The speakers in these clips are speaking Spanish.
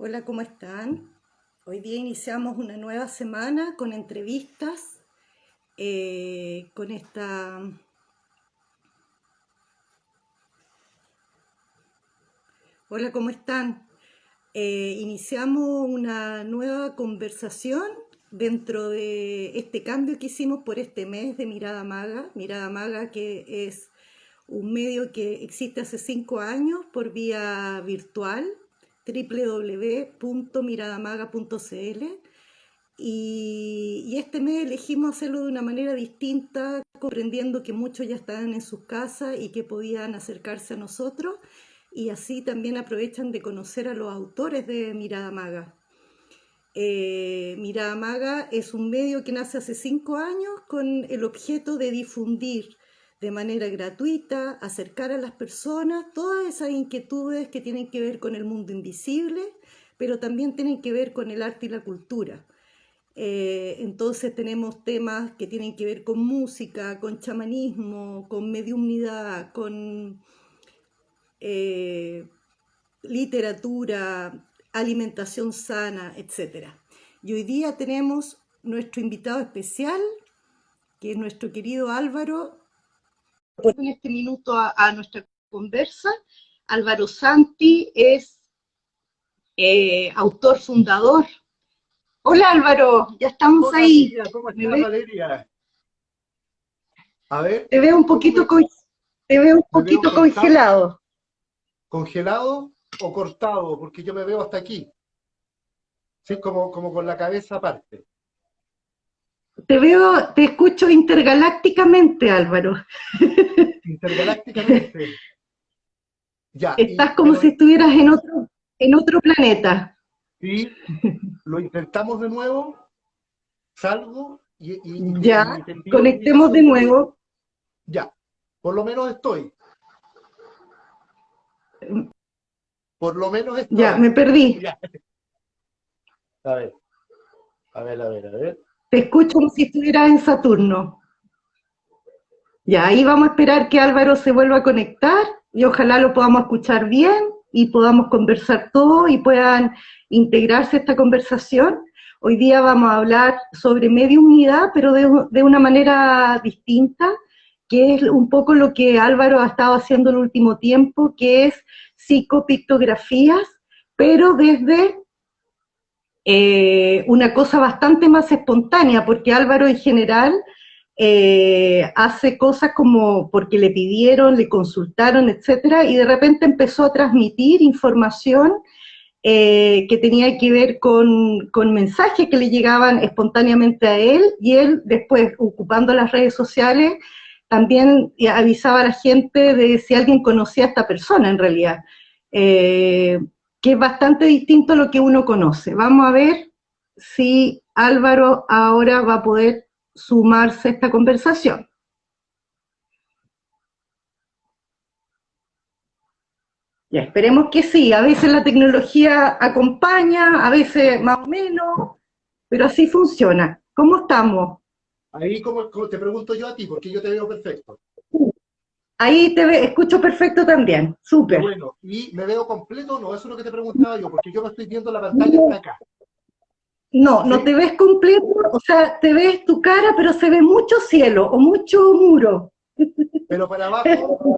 Hola, ¿cómo están? Hoy día iniciamos una nueva semana con entrevistas, con esta... Hola, ¿cómo están? Iniciamos una nueva conversación dentro de este cambio que hicimos por este mes de Mirada Maga que es un medio que existe hace 5 años por vía virtual, www.miradamaga.cl. Y este mes elegimos hacerlo de una manera distinta, comprendiendo que muchos ya estaban en sus casas y que podían acercarse a nosotros, y así también aprovechan de conocer a los autores de Mirada Maga. Mirada Maga es un medio que nace hace 5 años con el objeto de difundir de manera gratuita, acercar a las personas todas esas inquietudes que tienen que ver con el mundo invisible, pero también tienen que ver con el arte y la cultura. Entonces tenemos temas que tienen que ver con música, con chamanismo, con mediumnidad, con literatura, alimentación sana, etc. Y hoy día tenemos nuestro invitado especial, que es nuestro querido Álvaro. En este minuto a nuestra conversa. Álvaro Santi es autor fundador. Hola Álvaro, ya estamos. Hola, ahí. querida, ¿cómo estás, Valeria? A ver, Te veo un ¿cómo poquito, te veo un me veo poquito cortado, congelado. congelado o cortado? Porque yo me veo hasta aquí, sí, como con la cabeza aparte. Te escucho intergalácticamente, Álvaro. Intergalácticamente. Ya, Estás como pero si estuvieras en otro planeta. sí, lo intentamos de nuevo, salgo y Ya, te envío la conectemos de invitación de nuevo. nuevo. Ya, por lo menos estoy, por lo menos Ya, estoy. me perdí. Ya, a ver, a ver. Te escucho como si estuvieras en Saturno. Ya, ahí vamos a esperar que Álvaro se vuelva a conectar y ojalá lo podamos escuchar bien y podamos conversar todo y puedan integrarse a esta conversación. Hoy día vamos a hablar sobre mediunidad, pero de una manera distinta, que es un poco lo que Álvaro ha estado haciendo el último tiempo, que es psicopictografías, pero desde una cosa bastante más espontánea, porque Álvaro en general hace cosas como porque le pidieron, le consultaron, etcétera, y de repente empezó a transmitir información que tenía que ver con mensajes que le llegaban espontáneamente a él, y él después, ocupando las redes sociales, también avisaba a la gente de si alguien conocía a esta persona en realidad, eh, que es bastante distinto a lo que uno conoce. Vamos a ver si Álvaro ahora va a poder sumarse a esta conversación. Ya, esperemos que sí. A veces la tecnología acompaña, a veces más o menos, pero así funciona. ¿Cómo estamos? Ahí como te pregunto yo a ti, porque yo te veo perfecto. Ahí escucho perfecto también. Qué Súper. bueno. ¿Y me veo completo? No, eso es lo que te preguntaba yo, porque yo me estoy viendo la pantalla hasta acá. No, no te ¿Sí? ves completo, o sea, te ves tu cara, pero se ve mucho cielo o mucho muro. Pero para abajo,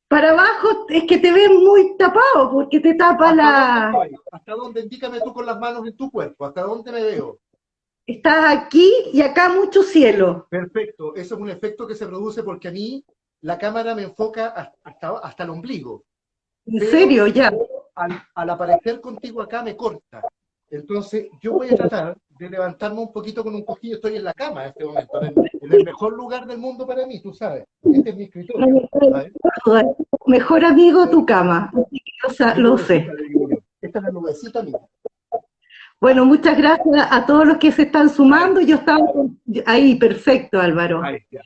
Para abajo es que te ves muy tapado porque te tapa ¿hasta dónde la... estoy? ¿Hasta dónde? Indícame tú con las manos en tu cuerpo. ¿Hasta dónde me veo? Estás aquí y acá mucho cielo. Perfecto. Eso es un efecto que se produce porque a mí la cámara me enfoca hasta el ombligo. En Pero serio, ya. al aparecer contigo acá me corta. Entonces, yo voy a tratar de levantarme un poquito con un cojillo. Estoy en la cama en este momento, en el mejor lugar del mundo para mí, tú sabes. Este es mi escritorio. ¿Sabes? Mejor amigo tu Perfecto. cama, así que Mi lo sé. nubecita, le digo yo. Esta es la nubecita mía. Ya. Bueno, muchas gracias a todos los que se están Ahí, sumando. Yo estaba ahí, perfecto, Álvaro. ahí, ya.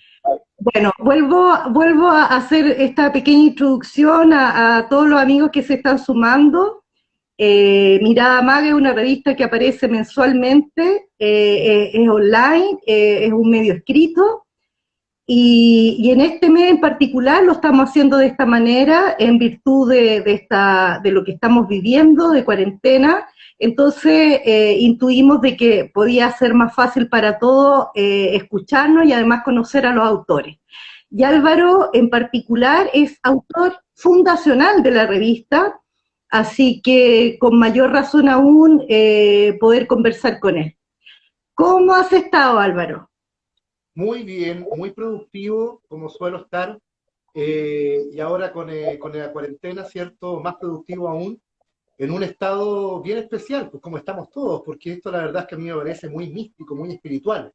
Bueno, vuelvo a hacer esta pequeña introducción a todos los amigos que se están sumando. Mirada Maga es una revista que aparece mensualmente, es online, es un medio escrito, Y en este mes en particular lo estamos haciendo de esta manera, en virtud de lo que estamos viviendo, de cuarentena. Entonces intuimos de que podía ser más fácil para todos escucharnos y además conocer a los autores. Y Álvaro en particular es autor fundacional de la revista, así que con mayor razón aún poder conversar con él. ¿Cómo has estado, Álvaro? Muy bien, muy productivo, como suelo estar, y ahora con la cuarentena, ¿cierto? Más productivo aún, en un estado bien especial, pues como estamos todos, porque esto la verdad es que a mí me parece muy místico, muy espiritual.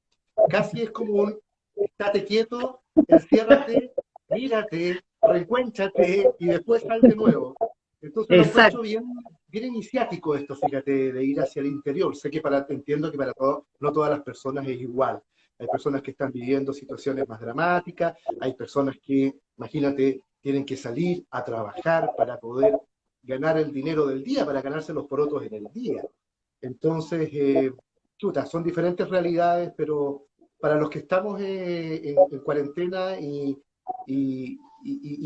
Casi es como un estate quieto, enciérrate, mírate, reencuéntrate y después sal de nuevo. Entonces lo encuentro Exacto. bien, bien iniciático esto, fíjate, de ir hacia el interior. Sé que entiendo que para todos, no todas las personas es igual. Hay personas que están viviendo situaciones más dramáticas, hay personas que, imagínate, tienen que salir a trabajar para poder ganar el dinero del día, para ganarse los porotos en el día. Entonces, chuta, son diferentes realidades, pero para los que estamos en cuarentena y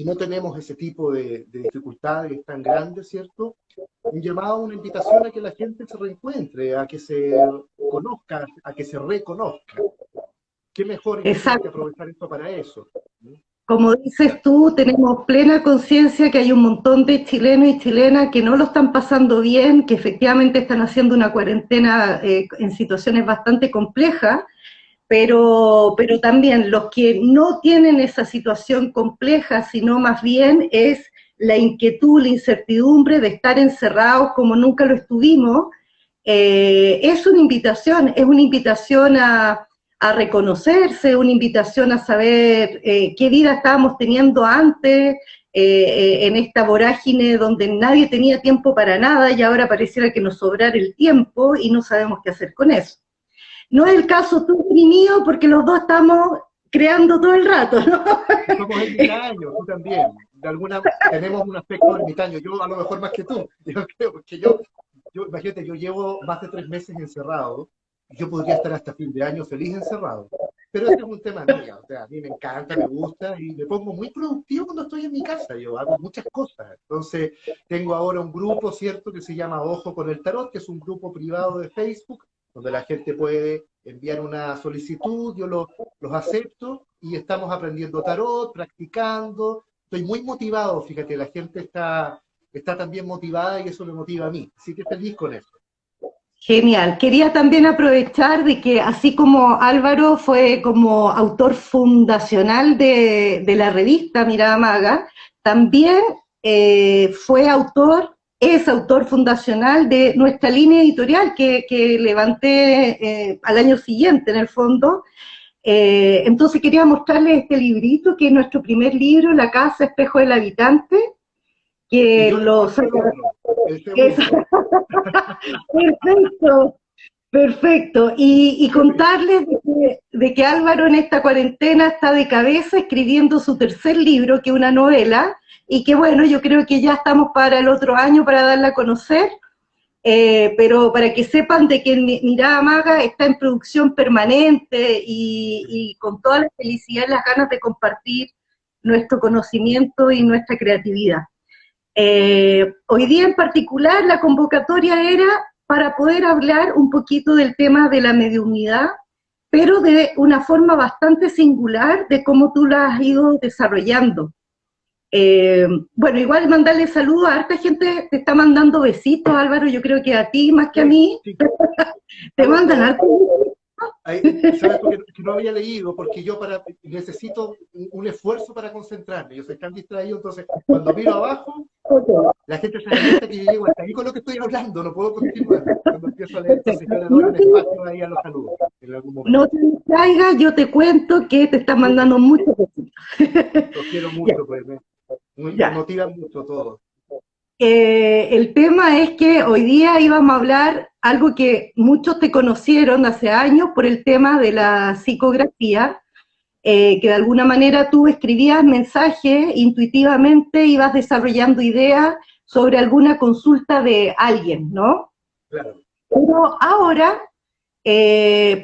no tenemos ese tipo de dificultades tan grandes, ¿cierto? Un llamado, una invitación a que la gente se reencuentre, a que se conozca, a que se reconozca. Qué mejor, imagínate, Exacto. aprovechar esto para eso. ¿No? Como dices tú, tenemos plena conciencia que hay un montón de chilenos y chilenas que no lo están pasando bien, que efectivamente están haciendo una cuarentena en situaciones bastante complejas, pero también los que no tienen esa situación compleja, sino más bien es la inquietud, la incertidumbre de estar encerrados como nunca lo estuvimos, es una invitación a reconocerse, una invitación a saber qué vida estábamos teniendo antes, en esta vorágine donde nadie tenía tiempo para nada y ahora pareciera que nos sobrara el tiempo y no sabemos qué hacer con eso. No es el caso tú ni mío porque los dos estamos creando todo el rato, ¿no? Somos ermitaños, tú también. Tenemos un aspecto ermitaño. Yo a lo mejor más que tú. Yo creo que imagínate, yo llevo más de 3 meses encerrado. Y yo podría estar hasta fin de año feliz encerrado. Pero este es un tema mío. O sea, a mí me encanta, me gusta y me pongo muy productivo cuando estoy en mi casa. Yo hago muchas cosas. Entonces, tengo ahora un grupo, ¿cierto?, que se llama Ojo con el Tarot, que es un grupo privado de Facebook, donde la gente puede enviar una solicitud, los acepto y estamos aprendiendo tarot, practicando. Estoy muy motivado, fíjate, la gente está también motivada y eso me motiva a mí. Así que feliz con eso. Genial. Quería también aprovechar de que así como Álvaro fue como autor fundacional de la revista Mirada Maga, también es autor fundacional de nuestra línea editorial que levanté al año siguiente en el fondo. Entonces quería mostrarles este librito que es nuestro primer libro, La Casa Espejo del Habitante, Y que yo lo recuerdo el saca. otro, el segundo. Perfecto. Perfecto, y contarles de que Álvaro en esta cuarentena está de cabeza escribiendo su tercer libro, que es una novela, y que bueno, yo creo que ya estamos para el otro año para darla a conocer, pero para que sepan de que Mirada Maga está en producción permanente y con toda la felicidad y las ganas de compartir nuestro conocimiento y nuestra creatividad. Hoy día en particular la convocatoria era para poder hablar un poquito del tema de la mediunidad, pero de una forma bastante singular de cómo tú la has ido desarrollando. Bueno, igual mandarle saludos a harta gente, te está mandando besitos, Álvaro, yo creo que a ti más que a Sí, mí, sí. te No, mandan no, hartos besitos. ¿sabes por qué que no había leído? Porque yo necesito un esfuerzo para concentrarme. Yo soy tan distraído, entonces cuando miro abajo, la gente se da cuenta que yo llego hasta ahí con lo que estoy hablando, no puedo continuar. Cuando empiezo a leer, entonces yo le doy No un te, espacio ahí a los saludos en algún no momento. te distraigas, yo te cuento que te están Sí, mandando muchos besitos. los quiero Ya, mucho, pues me ya. motivan mucho todo. El tema es que hoy día íbamos a hablar algo que muchos te conocieron hace años por el tema de la psicografía, que de alguna manera tú escribías mensajes intuitivamente, ibas desarrollando ideas sobre alguna consulta de alguien, ¿no? Claro. Pero ahora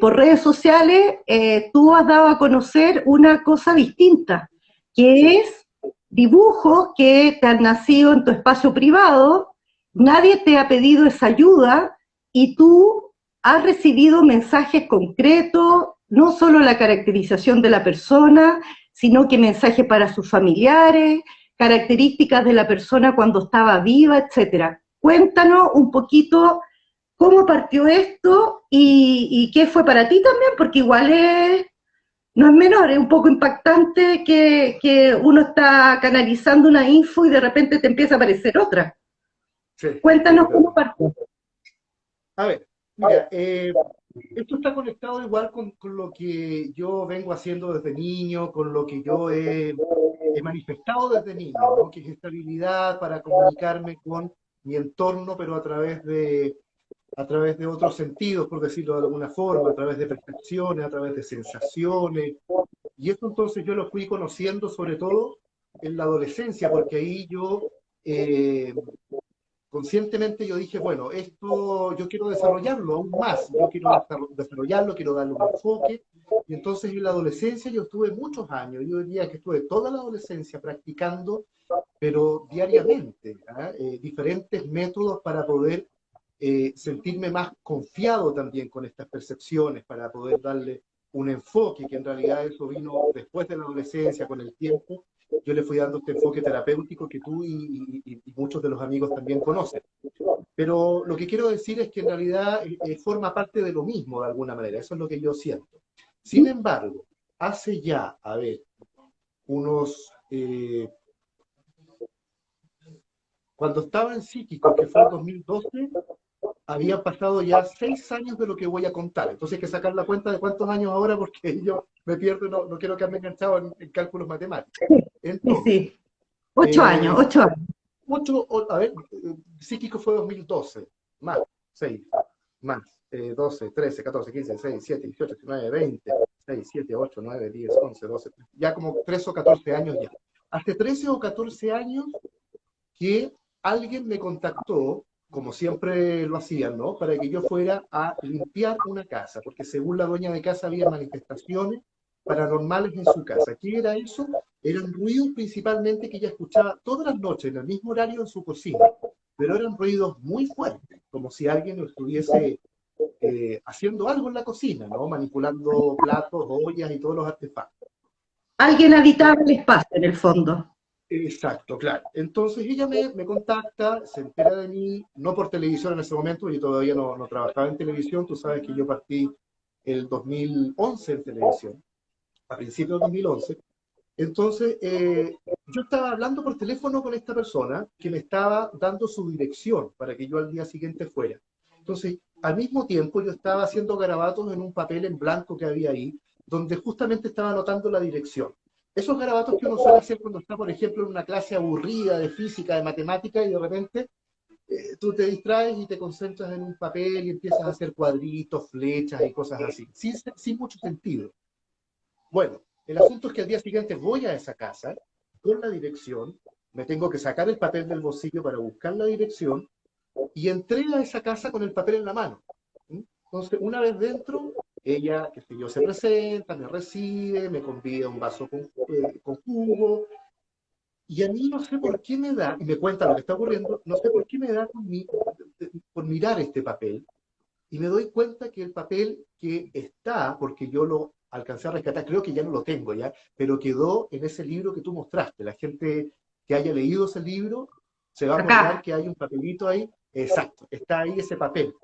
por redes sociales, tú has dado a conocer una cosa distinta, que es dibujos que te han nacido en tu espacio privado, nadie te ha pedido esa ayuda y tú has recibido mensajes concretos, no solo la caracterización de la persona, sino que mensajes para sus familiares, características de la persona cuando estaba viva, etcétera. Cuéntanos un poquito cómo partió esto y qué fue para ti también, porque igual no es menor, es un poco impactante que uno está canalizando una info y de repente te empieza a aparecer otra. Sí, sí, Cuéntanos cómo totalmente. partió. A ver, mira, esto está conectado igual con lo que yo vengo haciendo desde niño, con lo que yo he manifestado desde niño, ¿no? Que es esta habilidad para comunicarme con mi entorno, pero a través de otros sentidos, por decirlo de alguna forma, a través de percepciones, a través de sensaciones. Y esto entonces yo lo fui conociendo sobre todo en la adolescencia, porque ahí yo eh, conscientemente yo dije, bueno, esto yo quiero desarrollarlo aún más, yo quiero desarrollarlo, quiero darle un enfoque. Y entonces en la adolescencia yo estuve muchos años, yo diría que estuve toda la adolescencia practicando, pero diariamente, ¿ah? Diferentes métodos para poder sentirme más confiado también con estas percepciones, para poder darle un enfoque, que en realidad eso vino después de la adolescencia, con el tiempo. Yo le fui dando este enfoque terapéutico que tú y muchos de los amigos también conocen. Pero lo que quiero decir es que en realidad forma parte de lo mismo de alguna manera, eso es lo que yo siento. Sin embargo, hace ya, a ver, unos, cuando estaba en Psíquico, que fue el 2012, habían pasado ya 6 años de lo que voy a contar. Entonces hay que sacar la cuenta de cuántos años ahora porque yo me pierdo y no quiero quedarme enganchado en cálculos matemáticos. Sí, Entonces, sí. 8 años, eh, 8 años. a ver, Psíquico fue 2012, más 6, más 12, 13, 14, 15, 16, 17, 18, 19, 20, 6, 7, 8, 9, 10, 11, 12, ya como 13 o 14 años ya. Hace 13 o 14 años que alguien me contactó, como siempre lo hacían, ¿no? Para que yo fuera a limpiar una casa, porque según la dueña de casa había manifestaciones paranormales en su casa. ¿Qué era eso? Eran ruidos principalmente que ella escuchaba todas las noches, en el mismo horario en su cocina, pero eran ruidos muy fuertes, como si alguien estuviese haciendo algo en la cocina, ¿no? Manipulando platos, ollas y todos los artefactos. Alguien habitaba el espacio en el fondo. Exacto, claro. Entonces ella me contacta, se entera de mí, no por televisión en ese momento, yo todavía no trabajaba en televisión, tú sabes que yo partí el 2011 en televisión, a principios del 2011. Entonces, yo estaba hablando por teléfono con esta persona que me estaba dando su dirección para que yo al día siguiente fuera. Entonces, al mismo tiempo yo estaba haciendo garabatos en un papel en blanco que había ahí, donde justamente estaba anotando la dirección. Esos garabatos que uno suele hacer cuando está, por ejemplo, en una clase aburrida de física, de matemática, y de repente tú te distraes y te concentras en un papel y empiezas a hacer cuadritos, flechas y cosas así, sin mucho sentido. Bueno, el asunto es que al día siguiente voy a esa casa con la dirección, me tengo que sacar el papel del bolsillo para buscar la dirección y entré a esa casa con el papel en la mano. ¿Mm? Entonces, una vez dentro, ella, que sé yo, se presenta, me recibe, me convida un vaso con jugo y a mí no sé por qué me da, y me cuenta lo que está ocurriendo, no sé por qué me da por mirar este papel y me doy cuenta que el papel que está, porque yo lo alcancé a rescatar, creo que ya no lo tengo ya, pero quedó en ese libro que tú mostraste. La gente que haya leído ese libro se va a acordar Acá. que hay un papelito ahí. Exacto, está ahí ese papel.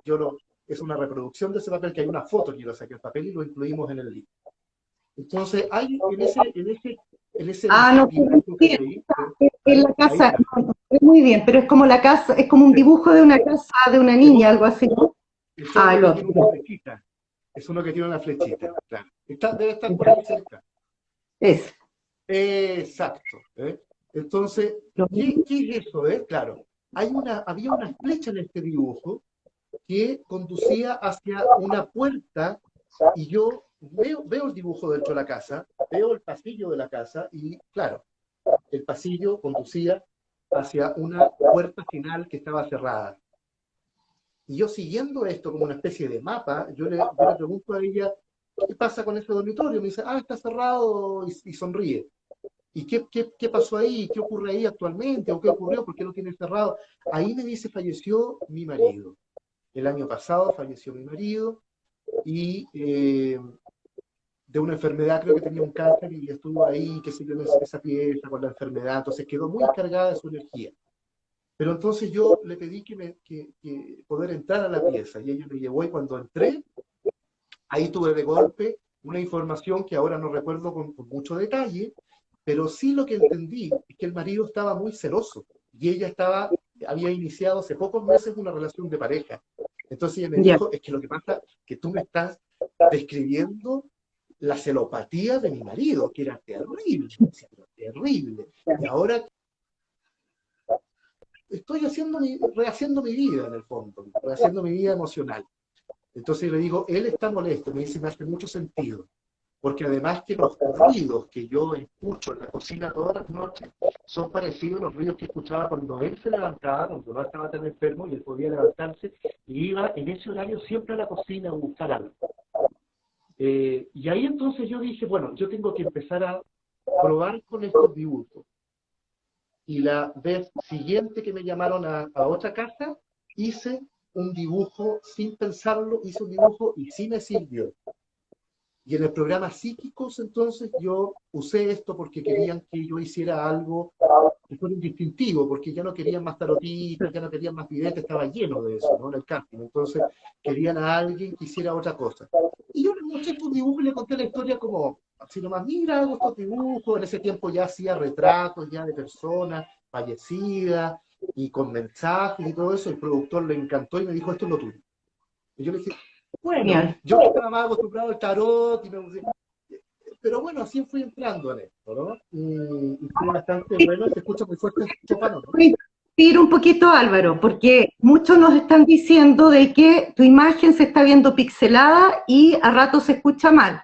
Es una reproducción de ese papel, que hay una foto que yo saqué el papel y lo incluimos en el libro. Entonces, hay en ese No, librito que sí, hay ahí, en ahí, la ahí casa, está. no, muy bien, pero es como la casa, es como un Sí. dibujo de una casa de una Es niña, algo así, ¿no? es Ah, uno el que tiene otro, una flechita. Es uno que tiene una flechita, claro. Debe estar por ahí cerca. es. Exacto. ¿Eh? Entonces, Lo ¿qué es eso? Claro, había una flecha en este dibujo que conducía hacia una puerta y yo veo el dibujo dentro de la casa, veo el pasillo de la casa y, claro, el pasillo conducía hacia una puerta final que estaba cerrada. Y yo siguiendo esto como una especie de mapa, yo le pregunto a ella, ¿qué pasa con ese dormitorio? Me dice, está cerrado y sonríe. ¿Y qué pasó ahí? ¿Qué ocurre ahí actualmente? ¿O qué ocurrió? ¿Por qué lo tienen cerrado? Ahí me dice, falleció mi marido. El año pasado falleció mi marido y de una enfermedad, creo que tenía un cáncer y estuvo ahí, que se dio en esa pieza con la enfermedad, entonces quedó muy cargada de su energía. Pero entonces yo le pedí que poder entrar a la pieza y ella me llevó y cuando entré, ahí tuve de golpe una información que ahora no recuerdo con mucho detalle, pero sí lo que entendí es que el marido estaba muy celoso y ella había iniciado hace pocos meses una relación de pareja. Entonces ella me Ya. dijo, es que lo que pasa es que tú me estás describiendo la celopatía de mi marido, que era terrible, decía, terrible. Y ahora estoy rehaciendo mi vida en el fondo, rehaciendo mi vida emocional. Entonces le digo, él está molesto, me dice, me hace mucho sentido, porque además que los ruidos que yo escucho en la cocina todas las noches son parecidos a los ruidos que escuchaba cuando él se levantaba, cuando no estaba tan enfermo y él podía levantarse, y iba en ese horario siempre a la cocina a buscar algo. Y ahí entonces yo dije, bueno, yo tengo que empezar a probar con estos dibujos. Y la vez siguiente que me llamaron a otra casa, hice un dibujo sin pensarlo, hice un dibujo y sí me sirvió. Y en el programa Psíquicos, entonces, yo usé esto porque querían que yo hiciera algo que fuera un distintivo, porque ya no querían más tarotistas, ya no querían más videntes, estaba lleno de eso, ¿no? En el casting. Entonces, querían a alguien que hiciera otra cosa. Y yo le mostré estos dibujos y le conté la historia como, así nomás, mira, hago estos dibujos. En ese tiempo ya hacía retratos ya de personas fallecidas y con mensajes y todo eso. El productor le encantó y me dijo, esto es lo tuyo. Y yo le dije, bueno, Genial. yo que estaba más acostumbrado al tarot, pero bueno, así fui entrando en esto, ¿no? Y fue bastante bueno, se escucha muy fuerte el chopano, ¿no? Voy a interrumpir un poquito, Álvaro, porque muchos nos están diciendo de que tu imagen se está viendo pixelada y a rato se escucha mal.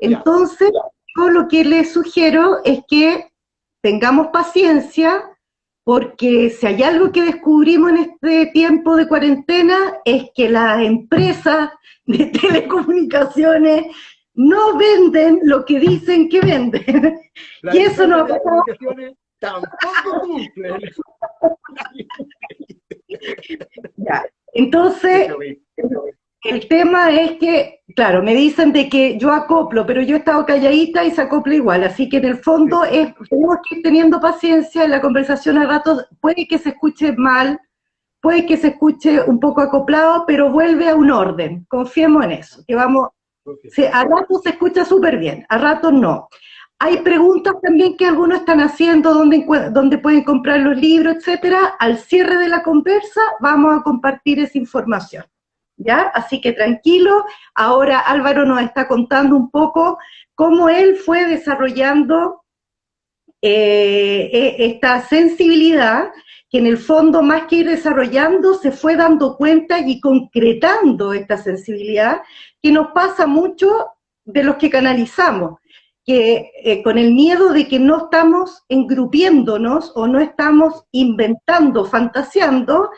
Ya, Entonces, yo lo que les sugiero es que tengamos paciencia, porque si hay algo que descubrimos en este tiempo de cuarentena es que las empresas de telecomunicaciones no venden lo que dicen que venden. la Y eso empresa de nos ha pasado. telecomunicaciones tampoco cumple. Ya. Qué Entonces, terrible. el tema es que, claro, me dicen de que yo acoplo, pero yo he estado calladita y se acopla igual, así que en el fondo Sí, tenemos que ir teniendo paciencia en la conversación a ratos, puede que se escuche mal, puede que se escuche un poco acoplado, pero vuelve a un orden, confiemos en eso, que vamos, ok. a ratos se escucha súper bien, a ratos no. Hay preguntas también que algunos están haciendo, dónde pueden comprar los libros, etcétera. Al cierre de la conversa vamos a compartir esa información. ¿Ya? Así que tranquilo, ahora Álvaro nos está contando un poco cómo él fue desarrollando esta sensibilidad, que en el fondo más que ir desarrollando, se fue dando cuenta y concretando esta sensibilidad, que nos pasa mucho de los que canalizamos, que con el miedo de que no estamos engrupiéndonos o no estamos inventando, fantaseando,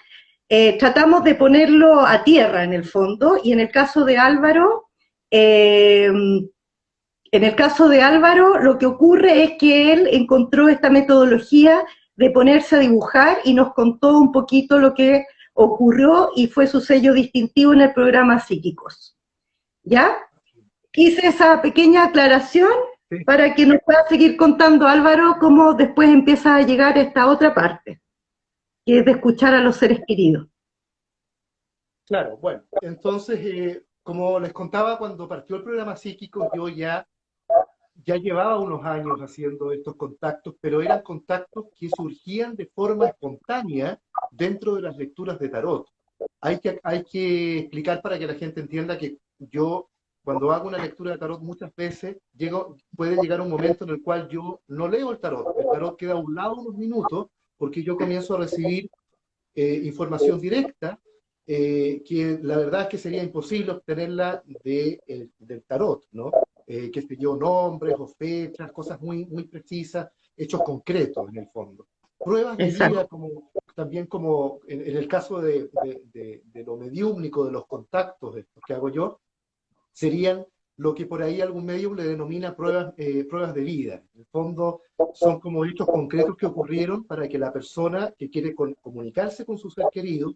tratamos de ponerlo a tierra en el fondo, y en el caso de Álvaro, lo que ocurre es que él encontró esta metodología de ponerse a dibujar y nos contó un poquito lo que ocurrió y fue su sello distintivo en el programa Psíquicos. ¿Ya? Hice esa pequeña aclaración Sí, para que nos pueda seguir contando Álvaro cómo después empieza a llegar esta otra parte, que es de escuchar a los seres queridos. claro, bueno, entonces, como les contaba, cuando partió el programa Psíquico, yo ya llevaba unos años haciendo estos contactos, pero eran contactos que surgían de forma espontánea dentro de las lecturas de tarot. Hay que explicar para que la gente entienda que yo, cuando hago una lectura de tarot, muchas veces puede llegar un momento en el cual yo no leo el tarot queda a un lado unos minutos, porque yo comienzo a recibir información directa, que la verdad es que sería imposible obtenerla del tarot, ¿no? Qué sé yo, nombres o fechas, cosas muy, muy precisas, hechos concretos en el fondo. pruebas de exacto. vida, como, también como en el caso de lo mediúmnico, de los contactos estos que hago yo, serían lo que por ahí algún medio le denomina pruebas de vida. En el fondo son como hechos concretos que ocurrieron para que la persona que quiere comunicarse con su ser querido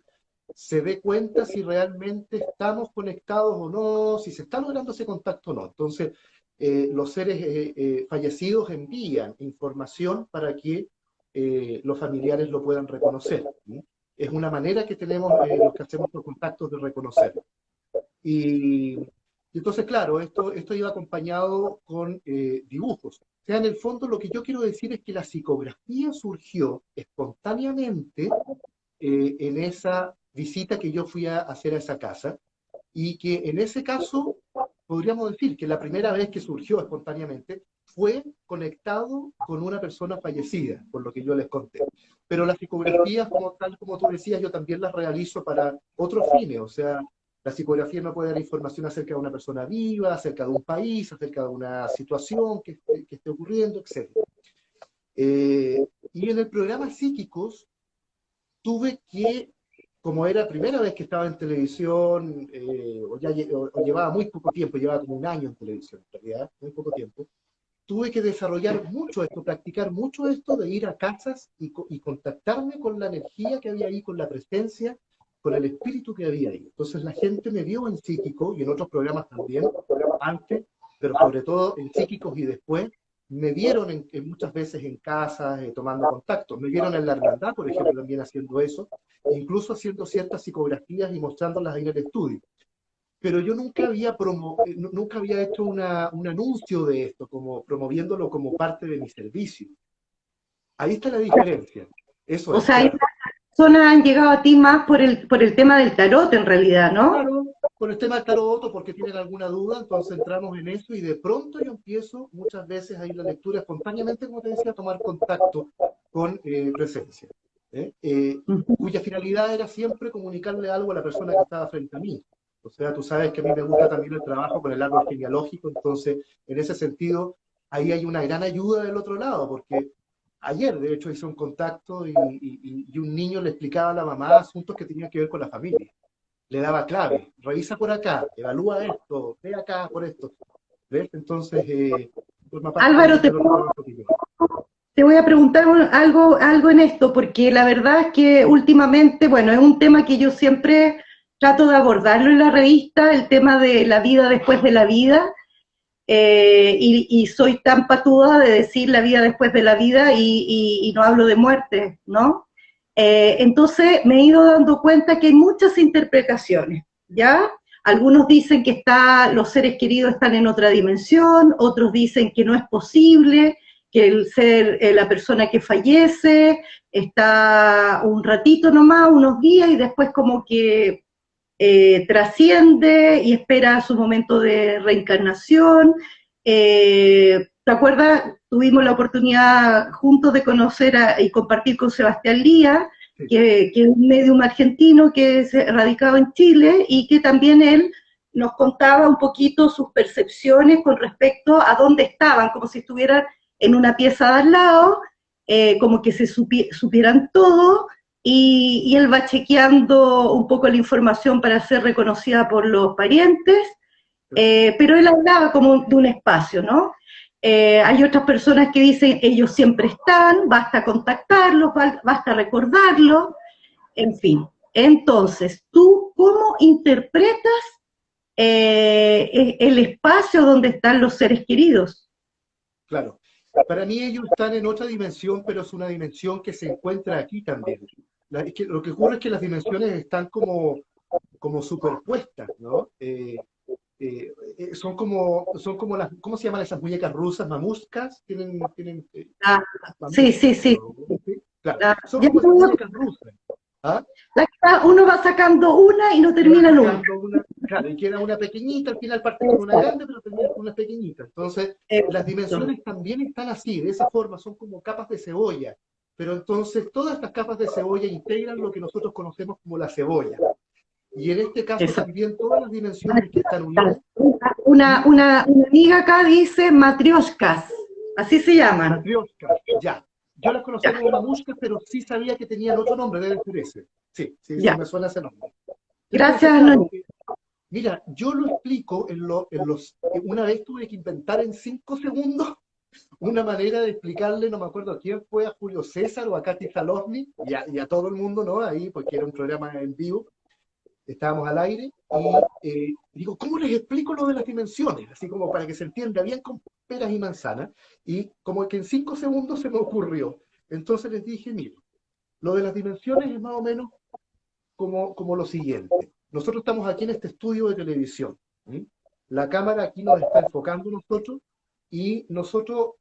se dé cuenta si realmente estamos conectados o no, si se está logrando ese contacto o no. Entonces, los seres fallecidos envían información para que los familiares lo puedan reconocer. ¿Sí? Es una manera que tenemos los que hacemos los contactos de reconocer. Y, y entonces, claro, esto iba acompañado con dibujos. O sea, en el fondo lo que yo quiero decir es que la psicografía surgió espontáneamente en esa visita que yo fui a hacer a esa casa, y que en ese caso podríamos decir que la primera vez que surgió espontáneamente fue conectado con una persona fallecida, por lo que yo les conté. Pero las psicografías, como tal como tú decías, yo también las realizo para otros fines, o sea, la psicografía me puede dar información acerca de una persona viva, acerca de un país, acerca de una situación que esté ocurriendo, etc. Y en el programa Psíquicos tuve que, como era la primera vez que estaba en televisión, o llevaba muy poco tiempo, llevaba como un año en televisión, en realidad, muy poco tiempo, tuve que desarrollar mucho esto, practicar mucho esto de ir a casas y contactarme con la energía que había ahí, con la presencia, con el espíritu que había ahí. Entonces la gente me vio en Psíquico y en otros programas también, antes, pero sobre todo en Psíquicos y después, me vieron muchas veces en casas tomando contacto. Me vieron en la hermandad, por ejemplo, también haciendo eso, e incluso haciendo ciertas psicografías y mostrándolas ahí en el estudio. Pero yo nunca había hecho un anuncio de esto, como promoviéndolo como parte de mi servicio. Ahí está la diferencia. Eso O es, sea, claro. estas personas han llegado a ti más por el tema del tarot, en realidad, ¿no? Claro, con el tema del tarot, o porque tienen alguna duda, entonces entramos en eso y de pronto yo empiezo muchas veces ahí la lectura espontáneamente, como te decía, a tomar contacto con presencia, ¿eh? Cuya finalidad era siempre comunicarle algo a la persona que estaba frente a mí. O sea, tú sabes que a mí me gusta también el trabajo con el árbol genealógico, entonces en ese sentido ahí hay una gran ayuda del otro lado, porque ayer de hecho hice un contacto y un niño le explicaba a la mamá asuntos que tenían que ver con la familia, le daba clave, revisa por acá, evalúa esto, ve acá por esto, ¿ves? Entonces, forma parte Álvaro, también de lo que trabajo yo. te voy a preguntar algo en esto, porque la verdad es que últimamente, bueno, es un tema que yo siempre trato de abordarlo en la revista, el tema de la vida después de la vida, y soy tan patuda de decir la vida después de la vida y no hablo de muerte, ¿no? Entonces me he ido dando cuenta que hay muchas interpretaciones, ¿ya? Algunos dicen que los seres queridos están en otra dimensión, otros dicen que no es posible, que la persona que fallece está un ratito nomás, unos días, y después como que trasciende y espera su momento de reencarnación. ¿Te acuerdas? Tuvimos la oportunidad juntos de conocer y compartir con Sebastián Lía, Sí, que es un medium argentino que se radicaba en Chile y que también él nos contaba un poquito sus percepciones con respecto a dónde estaban, como si estuvieran en una pieza de al lado, como que se supieran todo, y él va chequeando un poco la información para ser reconocida por los parientes, pero él hablaba como de un espacio, ¿no? Hay otras personas que dicen ellos siempre están, basta contactarlos, basta recordarlos, en fin. Entonces, ¿tú cómo interpretas el espacio donde están los seres queridos? claro. Para mí ellos están en otra dimensión, pero es una dimensión que se encuentra aquí también. Es que lo que ocurre es que las dimensiones están como superpuestas, ¿no? Son como las, ¿cómo se llaman esas muñecas rusas? Mamuscas, tienen Ah, sí, mamuscas, sí, sí. creo, ¿sí? Claro, Ah, son como esas muñecas rusas. ¿Ah? uno va sacando una y no Y va termina nunca. sacando una, claro, y queda una pequeñita, al final parte con una grande, pero termina con una pequeñita. Entonces, las Exacto. dimensiones también están así, de esa forma, son como capas de cebolla. Pero entonces, todas estas capas de cebolla integran lo que nosotros conocemos como la cebolla. Y en este caso Exacto. también todas las dimensiones que están unidas, Una, ¿sí? una, una amiga acá dice matrioshkas, así se llaman. Matrioshka, ya. yo las conocía como mamushkas, pero sí sabía que tenían otro nombre, debe ser ese. Sí, sí, sí, Ya. me suena ese nombre. Entonces, Gracias, claro, Noemí. mira, yo lo explico una vez tuve que inventar en 5 segundos una manera de explicarle, no me acuerdo a quién fue, a Julio César o a Katy Salosny, y a todo el mundo, ¿no? Ahí, porque era un programa en vivo, estábamos al aire, y digo, ¿cómo les explico lo de las dimensiones? Así como para que se entienda bien con peras y manzanas, y como que en 5 segundos se me ocurrió. Entonces les dije, mire, lo de las dimensiones es más o menos como lo siguiente. Nosotros estamos aquí en este estudio de televisión. ¿Sí? La cámara aquí nos está enfocando nosotros y nosotros,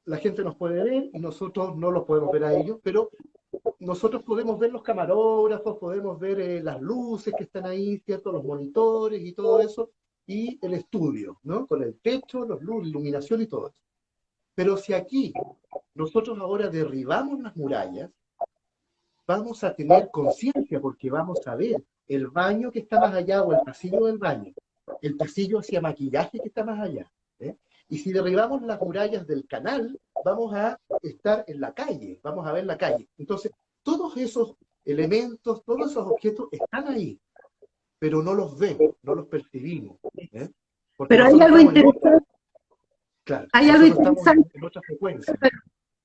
la gente nos puede ver y nosotros no los podemos ver a ellos, pero nosotros podemos ver los camarógrafos, podemos ver las luces que están ahí, ¿cierto? Los monitores y todo eso, y el estudio, ¿no? Con el techo, los luz, iluminación y todo eso. Pero si aquí nosotros ahora derribamos las murallas, vamos a tener conciencia porque vamos a ver el baño que está más allá o el pasillo del baño, el pasillo hacia maquillaje que está más allá. ¿Eh? Y si derribamos las murallas del canal, vamos a estar en la calle, vamos a ver la calle. Entonces, todos esos elementos, todos esos objetos están ahí, pero no los vemos, no los percibimos. ¿Eh? Porque Pero hay nosotros algo estamos en otra, interesante, claro, hay algo nosotros estamos interesante en otra frecuencia.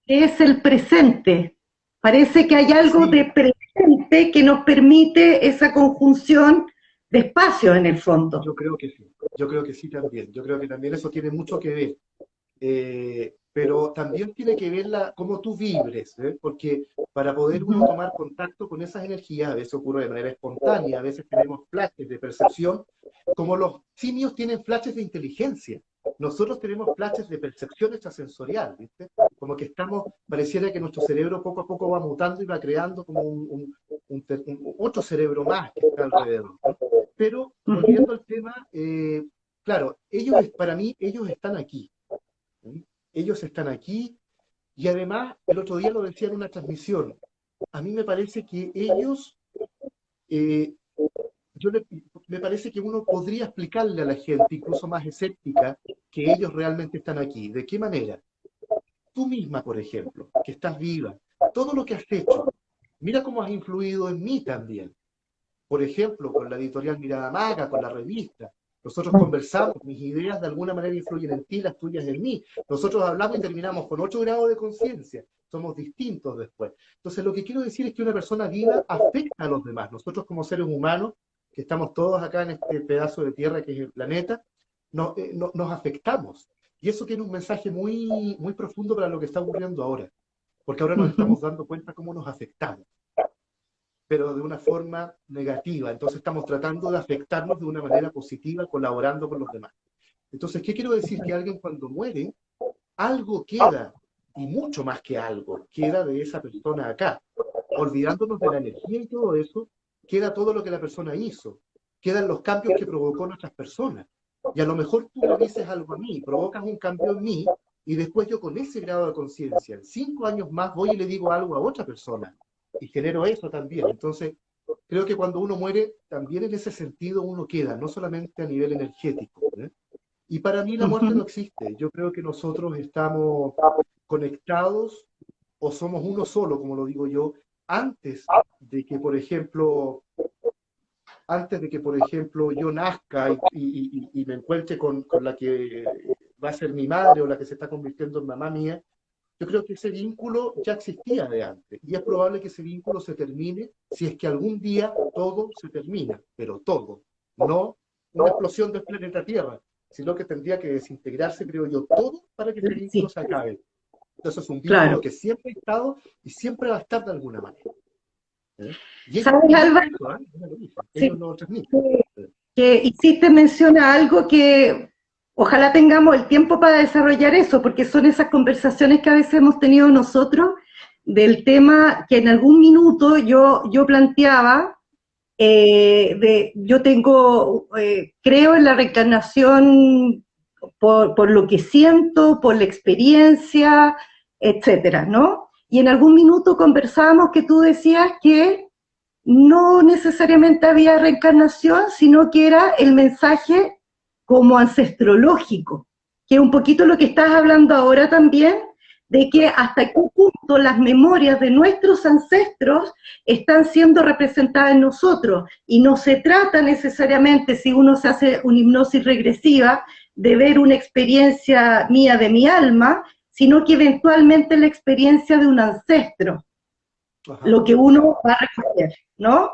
que es el presente. Parece que hay algo Sí, de presente que nos permite esa conjunción de espacios en el fondo. yo creo que sí también, yo creo que también eso tiene mucho que ver. Pero también tiene que ver cómo tú vibres, ¿eh? Porque para poder uno tomar contacto con esas energías, a veces ocurre de manera espontánea, a veces tenemos flashes de percepción, como los simios tienen flashes de inteligencia. Nosotros tenemos flashes de percepción extrasensorial, ¿viste? Como que pareciera que nuestro cerebro poco a poco va mutando y va creando como otro cerebro más que está alrededor, ¿no? Pero, volviendo al tema, claro, para mí, ellos están aquí. ¿Sí? Ellos están aquí y además, el otro día lo decía en una transmisión, a mí me parece que ellos, eh, me parece que uno podría explicarle a la gente, incluso más escéptica, que ellos realmente están aquí. ¿De qué manera? Tú misma, por ejemplo, que estás viva, todo lo que has hecho, mira cómo has influido en mí también. Por ejemplo, con la editorial Mirada Maga, con la revista. Nosotros conversamos, mis ideas de alguna manera influyen en ti, las tuyas en mí. Nosotros hablamos y terminamos con 8 grados de conciencia. Somos distintos después. Entonces, lo que quiero decir es que una persona viva afecta a los demás. Nosotros como seres humanos, que estamos todos acá en este pedazo de tierra que es el planeta, nos afectamos. Y eso tiene un mensaje muy, muy profundo para lo que está ocurriendo ahora. Porque ahora nos estamos dando cuenta cómo nos afectamos, pero de una forma negativa. Entonces estamos tratando de afectarnos de una manera positiva, colaborando con los demás. Entonces, ¿qué quiero decir? Que alguien cuando muere, algo queda, y mucho más que algo, queda de esa persona acá. Olvidándonos de la energía y todo eso, queda todo lo que la persona hizo. Quedan los cambios que provocó en otras personas. Y a lo mejor tú me dices algo a mí, provocas un cambio en mí, y después yo con ese grado de conciencia, en 5 años más voy y le digo algo a otra persona y genero eso también. Entonces, creo que cuando uno muere, también en ese sentido uno queda, no solamente a nivel energético. ¿Eh? Y para mí la muerte no existe. Yo creo que nosotros estamos conectados o somos uno solo, como lo digo yo, antes de que, por ejemplo, yo nazca y me encuentre con la que va a ser mi madre o la que se está convirtiendo en mamá mía, yo creo que ese vínculo ya existía de antes y es probable que ese vínculo se termine si es que algún día todo se termina, pero todo, no una explosión del planeta Tierra, sino que tendría que desintegrarse, creo yo, todo para que ese vínculo Sí, se acabe. Entonces es un vínculo claro. que siempre ha estado y siempre va a estar de alguna manera. ¿Eh? Y ellos ¿Sabes, me dicen Álvaro? eso, ¿eh? No me lo dicen. Ellos Sí, lo transmiten. que, que hiciste mención a algo que ojalá tengamos el tiempo para desarrollar eso, porque son esas conversaciones que a veces hemos tenido nosotros del tema que en algún minuto yo planteaba, yo creo en la reencarnación por lo que siento, por la experiencia, etcétera, ¿no? Y en algún minuto conversábamos que tú decías que no necesariamente había reencarnación, sino que era el mensaje como ancestrológico, que es un poquito lo que estás hablando ahora también, de que hasta qué punto las memorias de nuestros ancestros están siendo representadas en nosotros. Y no se trata necesariamente, si uno se hace una hipnosis regresiva, de ver una experiencia mía de mi alma, sino que eventualmente la experiencia de un ancestro, Ajá. lo que uno va a recoger, ¿no?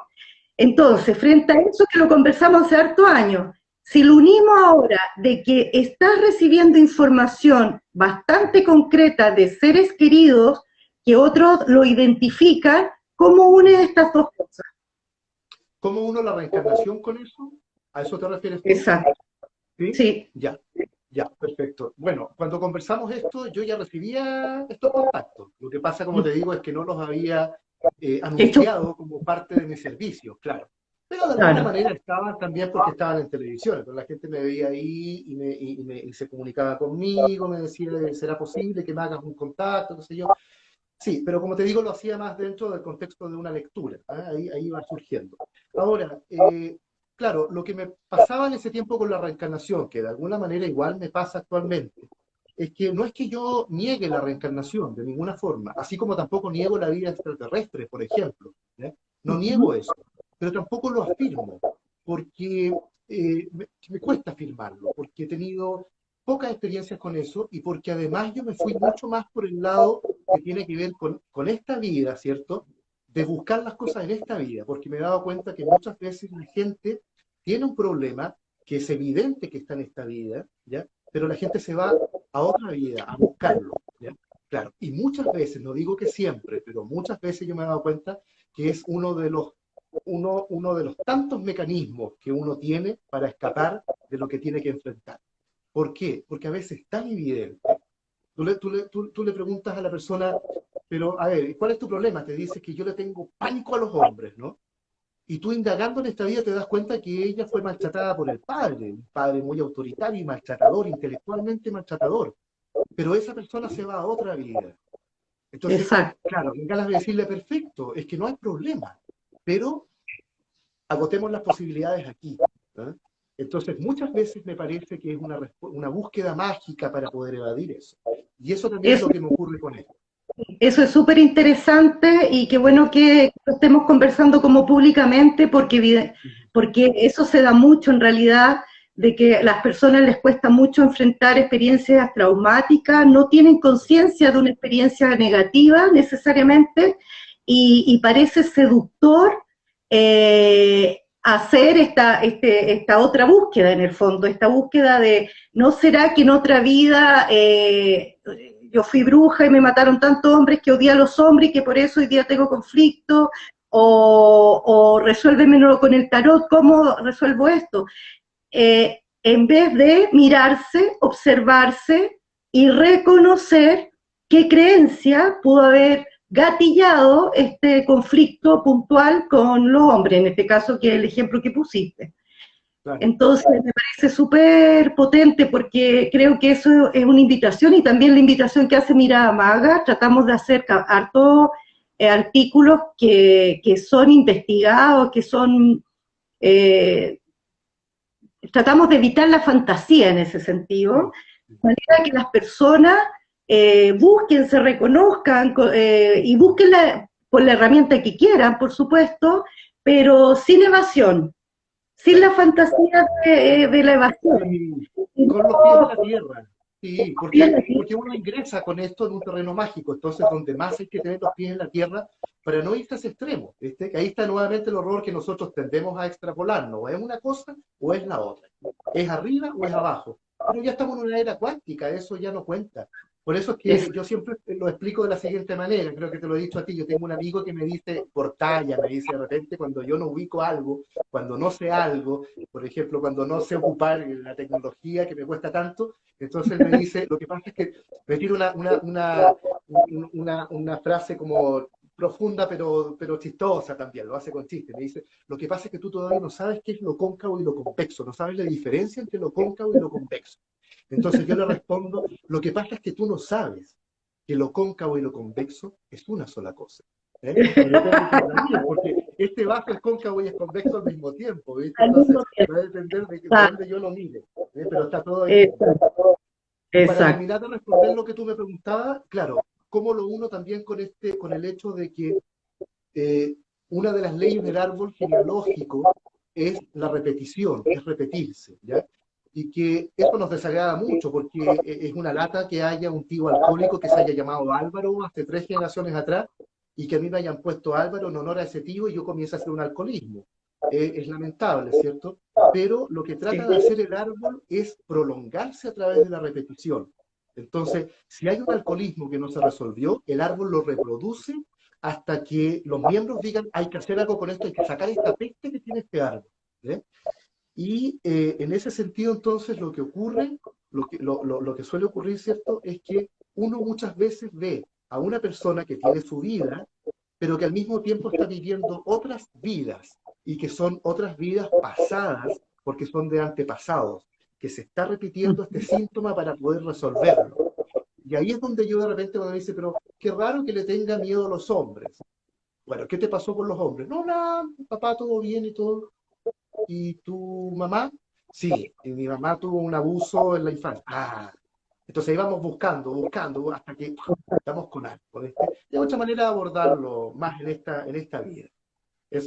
Entonces, frente a eso que lo conversamos hace harto años, si lo unimos ahora de que estás recibiendo información bastante concreta de seres queridos que otros lo identifican, ¿cómo une estas dos cosas? ¿Cómo uno la reencarnación con eso? ¿A eso te refieres tú? Exacto, ¿Sí? sí. Ya, ya, perfecto. Bueno, cuando conversamos esto, yo ya recibía estos contactos. Lo que pasa, como te digo, es que no los había Hecho, anunciado como parte de mis servicios, claro. Pero de alguna claro, manera estaban también porque estaban en televisión. Entonces la gente me veía ahí y se comunicaba conmigo, me decía, ¿será posible que me hagas un contacto? ¿Qué sé yo? Sí, pero como te digo, lo hacía más dentro del contexto de una lectura. ¿Ah? Ahí va surgiendo. Ahora, claro, lo que me pasaba en ese tiempo con la reencarnación, que de alguna manera igual me pasa actualmente, es que no es que yo niegue la reencarnación de ninguna forma, así como tampoco niego la vida extraterrestre, por ejemplo. ¿Ya? No niego eso, pero tampoco lo afirmo, porque me cuesta afirmarlo, porque he tenido pocas experiencias con eso y porque además yo me fui mucho más por el lado que tiene que ver con esta vida, ¿cierto? De buscar las cosas en esta vida, porque me he dado cuenta que muchas veces la gente tiene un problema que es evidente que está en esta vida, ¿ya? Pero la gente se va a otra vida a buscarlo, ¿ya? Claro, y muchas veces, no digo que siempre, pero muchas veces yo me he dado cuenta que es uno de los tantos mecanismos que uno tiene para escapar de lo que tiene que enfrentar. ¿Por qué? Porque a veces es tan evidente. Tú le preguntas a la persona, pero a ver, ¿cuál es tu problema? Te dice que yo le tengo pánico a los hombres, ¿no? Y tú indagando en esta vida te das cuenta que ella fue maltratada por el padre, un padre muy autoritario y maltratador, intelectualmente maltratador. Pero esa persona se va a otra vida. Entonces, exacto. claro, en ganas de decirle, perfecto, es que no hay problema, pero agotemos las posibilidades aquí. ¿Eh? Entonces, muchas veces me parece que es una búsqueda mágica para poder evadir eso. Y eso también es Eso lo que me ocurre con esto. Eso es súper interesante y qué bueno que lo estemos conversando como públicamente porque eso se da mucho en realidad de que a las personas les cuesta mucho enfrentar experiencias traumáticas, no tienen conciencia de una experiencia negativa necesariamente y parece seductor hacer esta otra búsqueda en el fondo, esta búsqueda de ¿no será que en otra vida yo fui bruja y me mataron tantos hombres que odié a los hombres y que por eso hoy día tengo conflicto? O resuélvemelo con el tarot, ¿cómo resuelvo esto? En vez de mirarse, observarse y reconocer qué creencia pudo haber gatillado este conflicto puntual con los hombres, en este caso que es el ejemplo que pusiste. Claro. Entonces me parece súper potente porque creo que eso es una invitación y también la invitación que hace Mirada Maga, tratamos de hacer hartos artículos que son investigados, que son, tratamos de evitar la fantasía en ese sentido, de manera que las personas busquen, se reconozcan y busquen por la herramienta que quieran, por supuesto, pero sin evasión, sin la fantasía de la evasión. Sí, Sino con los pies en la tierra. Sí, porque uno ingresa con esto en un terreno mágico, entonces donde más hay que tener los pies en la tierra para no irse a ese extremo. ¿Viste? Que ahí está nuevamente el horror que nosotros tendemos a extrapolarnos. O es una cosa o es la otra. Es arriba o es abajo. Pero ya estamos en una era cuántica, eso ya no cuenta. Por eso es es, que yo siempre lo explico de la siguiente manera, creo que te lo he dicho a ti, yo tengo un amigo que me dice por talla, me dice de repente cuando yo no ubico algo, cuando no sé algo, por ejemplo, cuando no sé ocupar la tecnología que me cuesta tanto, entonces él me dice, lo que pasa es que me tira una frase como profunda pero chistosa también, lo hace con chiste, me dice, lo que pasa es que tú todavía no sabes qué es lo cóncavo y lo convexo, no sabes la diferencia entre lo cóncavo y lo convexo. Entonces yo le respondo, lo que pasa es que tú no sabes que lo cóncavo y lo convexo es una sola cosa. ¿Eh? Y depende quién la mira, porque este vaso es cóncavo y es convexo al mismo tiempo, ¿viste? al Entonces mismo tiempo. va a depender de dónde yo lo mire, ¿eh? Pero está todo ahí. Exacto. Y para exacto. terminar de responder lo que tú me preguntabas, claro, ¿cómo lo uno también con con el hecho de que eh, una de las leyes del árbol genealógico es la repetición, es repetirse, ¿ya? Y que eso nos desagrada mucho porque es una lata que haya un tío alcohólico que se haya llamado Álvaro hace 3 generaciones atrás y que a mí me hayan puesto Álvaro en honor a ese tío y yo comienzo a hacer un alcoholismo. Es lamentable, ¿cierto? Pero lo que trata de hacer el árbol es prolongarse a través de la repetición. Entonces, si hay un alcoholismo que no se resolvió, el árbol lo reproduce hasta que los miembros digan, hay que hacer algo con esto, hay que sacar esta peste que tiene este árbol. ¿Eh? Y en ese sentido, entonces, lo que ocurre, lo que suele ocurrir, ¿cierto?, es que uno muchas veces ve a una persona que tiene su vida, pero que al mismo tiempo está viviendo otras vidas, y que son otras vidas pasadas, porque son de antepasados, que se está repitiendo este síntoma para poder resolverlo. Y ahí es donde yo de repente me dice, pero qué raro que le tenga miedo a los hombres. Bueno, ¿qué te pasó con los hombres? No, nada, papá, todo bien y todo. ¿Y tu mamá? Sí, y mi mamá tuvo un abuso en la infancia. Ah, entonces íbamos buscando, hasta que estamos con algo. ¿Viste? De otra manera de abordarlo más en esta vida.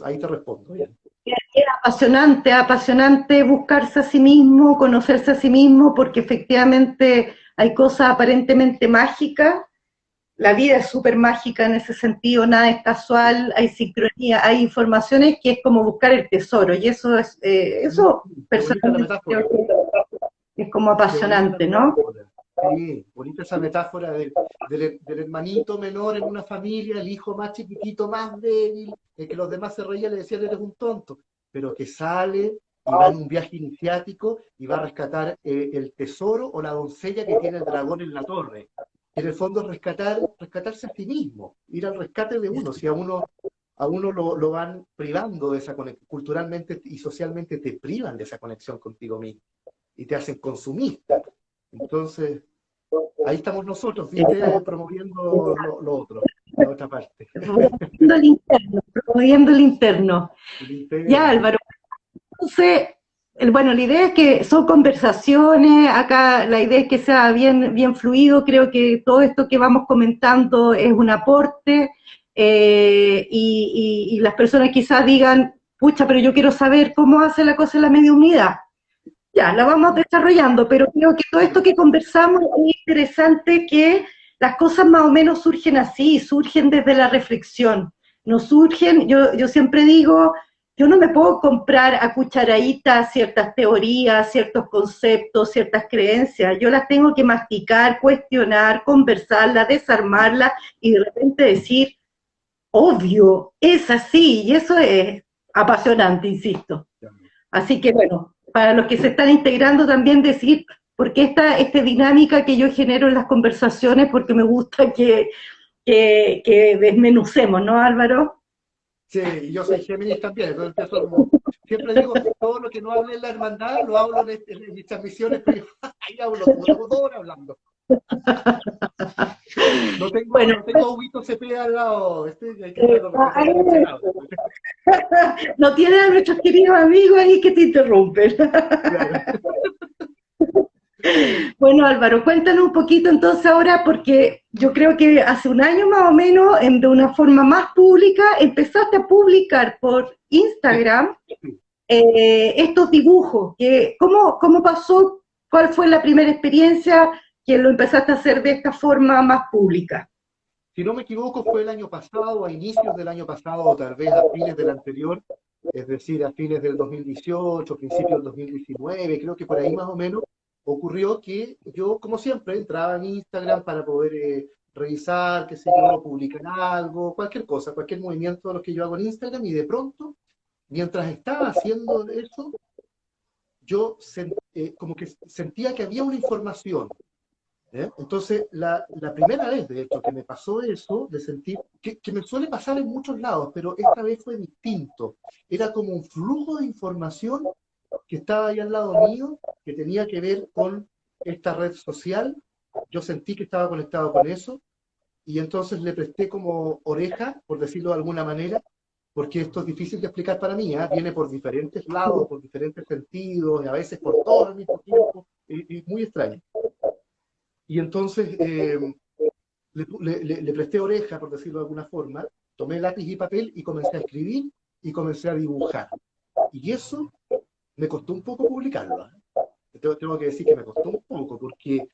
Ahí te respondo, bien. Es apasionante, apasionante buscarse a sí mismo, conocerse a sí mismo, porque efectivamente hay cosas aparentemente mágicas. La vida es súper mágica en ese sentido, nada es casual, hay sincronía, hay informaciones que es como buscar el tesoro, y eso Qué bonita la personalmente creo metáfora. que es como Qué bonita la apasionante, ¿no? metáfora. Sí, bonita esa metáfora del hermanito menor en una familia, el hijo más chiquitito, más débil, el que los demás se reían y le decían eres un tonto, pero que sale y va en un viaje iniciático y va a rescatar el tesoro o la doncella que tiene el dragón en la torre. Y en el fondo es rescatarse a sí mismo, ir al rescate de uno. Si a uno lo van privando de esa conexión, culturalmente y socialmente te privan de esa conexión contigo mismo y te hacen consumista. Entonces, ahí estamos nosotros, ¿viste? Promoviendo lo otro, la otra parte. Promoviendo el interno. El Ya, interno. Álvaro, entonces, bueno, la idea es que son conversaciones, acá la idea es que sea bien fluido, creo que todo esto que vamos comentando es un aporte, y las personas quizás digan, pucha, pero yo quiero saber cómo hace la cosa en la mediunidad. Ya, la vamos desarrollando, pero creo que todo esto que conversamos es interesante, que las cosas más o menos surgen así, surgen desde la reflexión. No surgen, yo siempre digo, yo no me puedo comprar a cucharadita ciertas teorías, ciertos conceptos, ciertas creencias. Yo las tengo que masticar, cuestionar, conversarlas, desarmarlas y de repente decir, obvio, es así, y eso es apasionante, insisto. Así que bueno, para los que se están integrando también decir, porque esta dinámica que yo genero en las conversaciones, porque me gusta que desmenucemos, ¿no, Álvaro? Sí, y yo soy Géminis también, entonces empiezo como, siempre digo, todo lo que no hable en la hermandad, lo hablo en mis transmisiones privadas, ahí hablo, como tengo 2 horas hablando. Bueno, No tengo Huguito Cepeda al lado, hay que tenerlo refrigerado. no tiene a nuestros queridos amigos ahí que te interrumpen. Claro. Bueno, Álvaro, cuéntanos un poquito entonces ahora, porque yo creo que hace un año más o menos, de una forma más pública, empezaste a publicar por Sí, Instagram sí. estos dibujos. ¿Cómo pasó? ¿Cuál fue la primera experiencia que lo empezaste a hacer de esta forma más pública? Si no me equivoco, fue el año pasado, a inicios del año pasado, o tal vez a fines del anterior, es decir, a fines del 2018, principios del 2019, creo que por ahí más o menos, ocurrió que yo, como siempre, entraba en Instagram para poder revisar, qué sé yo, publicar algo, cualquier cosa, cualquier movimiento de los que yo hago en Instagram, y de pronto, mientras estaba haciendo eso, yo como que sentía que había una información. Entonces, la primera vez, de hecho, que me pasó eso, de sentir, que me suele pasar en muchos lados, pero esta vez fue distinto. Era como un flujo de información que estaba ahí al lado mío, que tenía que ver con esta red social. Yo sentí que estaba conectado con eso, y entonces le presté como oreja, por decirlo de alguna manera, porque esto es difícil de explicar para mí, ¿eh? Viene por diferentes lados, por diferentes sentidos, y a veces por todo al mismo tiempo, y muy extraño. Y entonces le presté oreja, por decirlo de alguna forma, tomé lápiz y papel y comencé a escribir y comencé a dibujar. Y eso me costó un poco publicarlo. Tengo que decir que me costó un poco, porque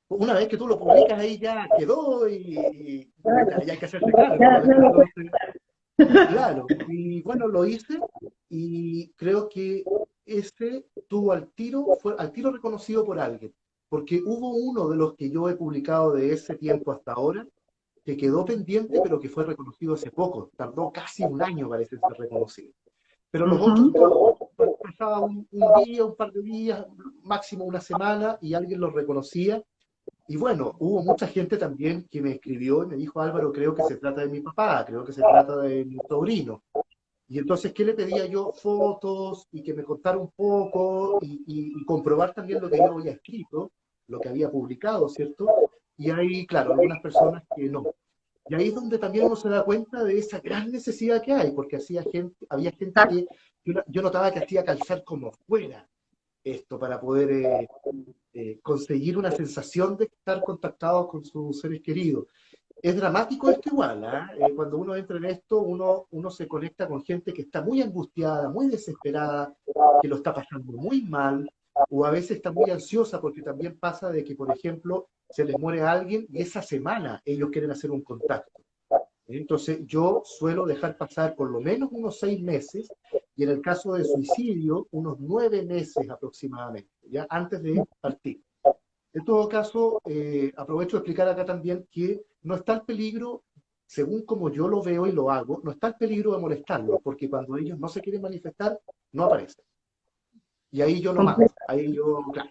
una vez que tú lo publicas ahí ya quedó ya hay que hacerse cargo. Ya lo puedo. Entonces, claro, y bueno, lo hice y creo que ese fue al tiro reconocido por alguien, porque hubo uno de los que yo he publicado de ese tiempo hasta ahora que quedó pendiente, pero que fue reconocido hace poco, tardó casi un año parece ser reconocido. Pero los otros Ujú. todos, pasaba un día, un par de días, máximo una semana, y alguien los reconocía. Y bueno, hubo mucha gente también que me escribió y me dijo, Álvaro, creo que se trata de mi papá, creo que se trata de mi sobrino. Y entonces, ¿qué le pedía yo? Fotos y que me contara un poco y comprobar también lo que yo había escrito, lo que había publicado, ¿cierto? Y hay, claro, algunas personas que no. Y ahí es donde también uno se da cuenta de esa gran necesidad que hay, porque había gente que yo notaba que hacía calzar como fuera esto para poder conseguir una sensación de estar contactados con sus seres queridos. Es dramático esto igual, ¿ah? Cuando uno entra en esto, uno se conecta con gente que está muy angustiada, muy desesperada, que lo está pasando muy mal, o a veces está muy ansiosa porque también pasa de que, por ejemplo, se les muere alguien y esa semana ellos quieren hacer un contacto. Entonces yo suelo dejar pasar por lo menos unos 6 meses y en el caso de suicidio unos 9 meses aproximadamente, ya antes de partir. En todo caso, aprovecho de explicar acá también que no está el peligro, según como yo lo veo y lo hago, no está el peligro de molestarlos, porque cuando ellos no se quieren manifestar, no aparecen. Y ahí yo lo mando. Ahí yo, claro,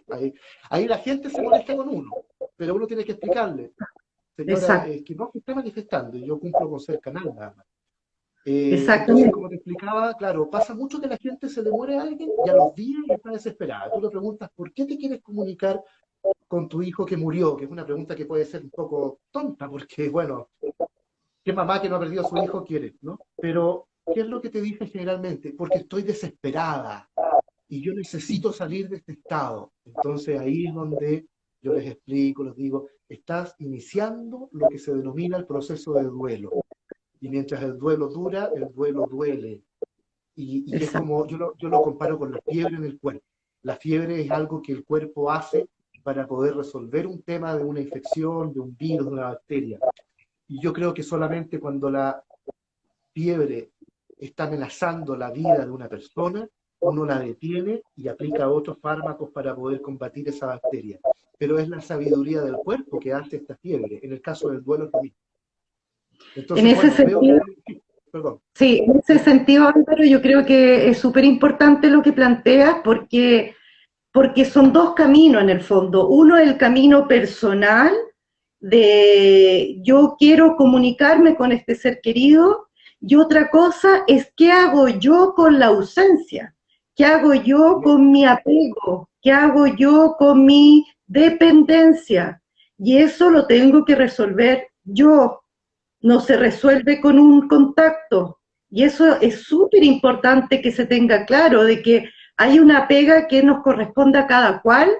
ahí la gente se molesta con uno, pero uno tiene que explicarle, señora, Exacto, es que no se está manifestando y yo cumplo con ser canal nada más. Entonces, exactamente. como te explicaba, claro, pasa mucho que a la gente se le muere a alguien y a los días está desesperada. Tú le preguntas, ¿por qué te quieres comunicar con tu hijo que murió? Que es una pregunta que puede ser un poco tonta, porque, bueno, ¿qué mamá que no ha perdido a su hijo quiere, no? Pero, ¿qué es lo que te dije generalmente? Porque estoy desesperada y yo necesito salir de este estado. Entonces, ahí es donde yo les explico, les digo, estás iniciando lo que se denomina el proceso de duelo. Y mientras el duelo dura, el duelo duele. Y es Exacto. como, yo lo comparo con la fiebre en el cuerpo. La fiebre es algo que el cuerpo hace para poder resolver un tema de una infección, de un virus, de una bacteria. Y yo creo que solamente cuando la fiebre está amenazando la vida de una persona, uno la detiene y aplica otros fármacos para poder combatir esa bacteria. Pero es la sabiduría del cuerpo que hace esta fiebre. En el caso del duelo es lo mismo. En Entonces, ese bueno, veo que... sentido, Perdón, sí, en ese ¿sí? sentido, Álvaro, yo creo que es súper importante lo que planteas porque son dos caminos en el fondo. Uno es el camino personal de yo quiero comunicarme con este ser querido y otra cosa es qué hago yo con la ausencia, qué hago yo con mi apego, qué hago yo con mi dependencia. Y eso lo tengo que resolver yo, no se resuelve con un contacto. Y eso es súper importante que se tenga claro, de que hay una pega que nos corresponde a cada cual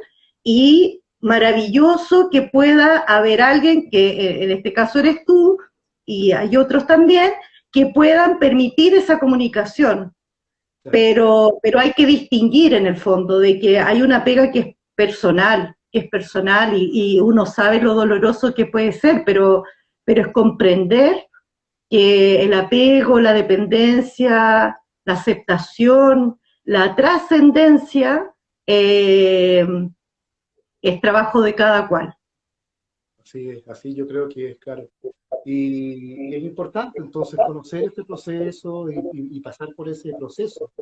y maravilloso que pueda haber alguien, que en este caso eres tú, y hay otros también, que puedan permitir esa comunicación. Pero hay que distinguir en el fondo de que hay una pega que es personal y uno sabe lo doloroso que puede ser, pero es comprender que el apego, la dependencia, la aceptación, la trascendencia eh, es trabajo de cada cual. Así es, así yo creo que es claro. Y es importante entonces conocer este proceso y pasar por ese proceso.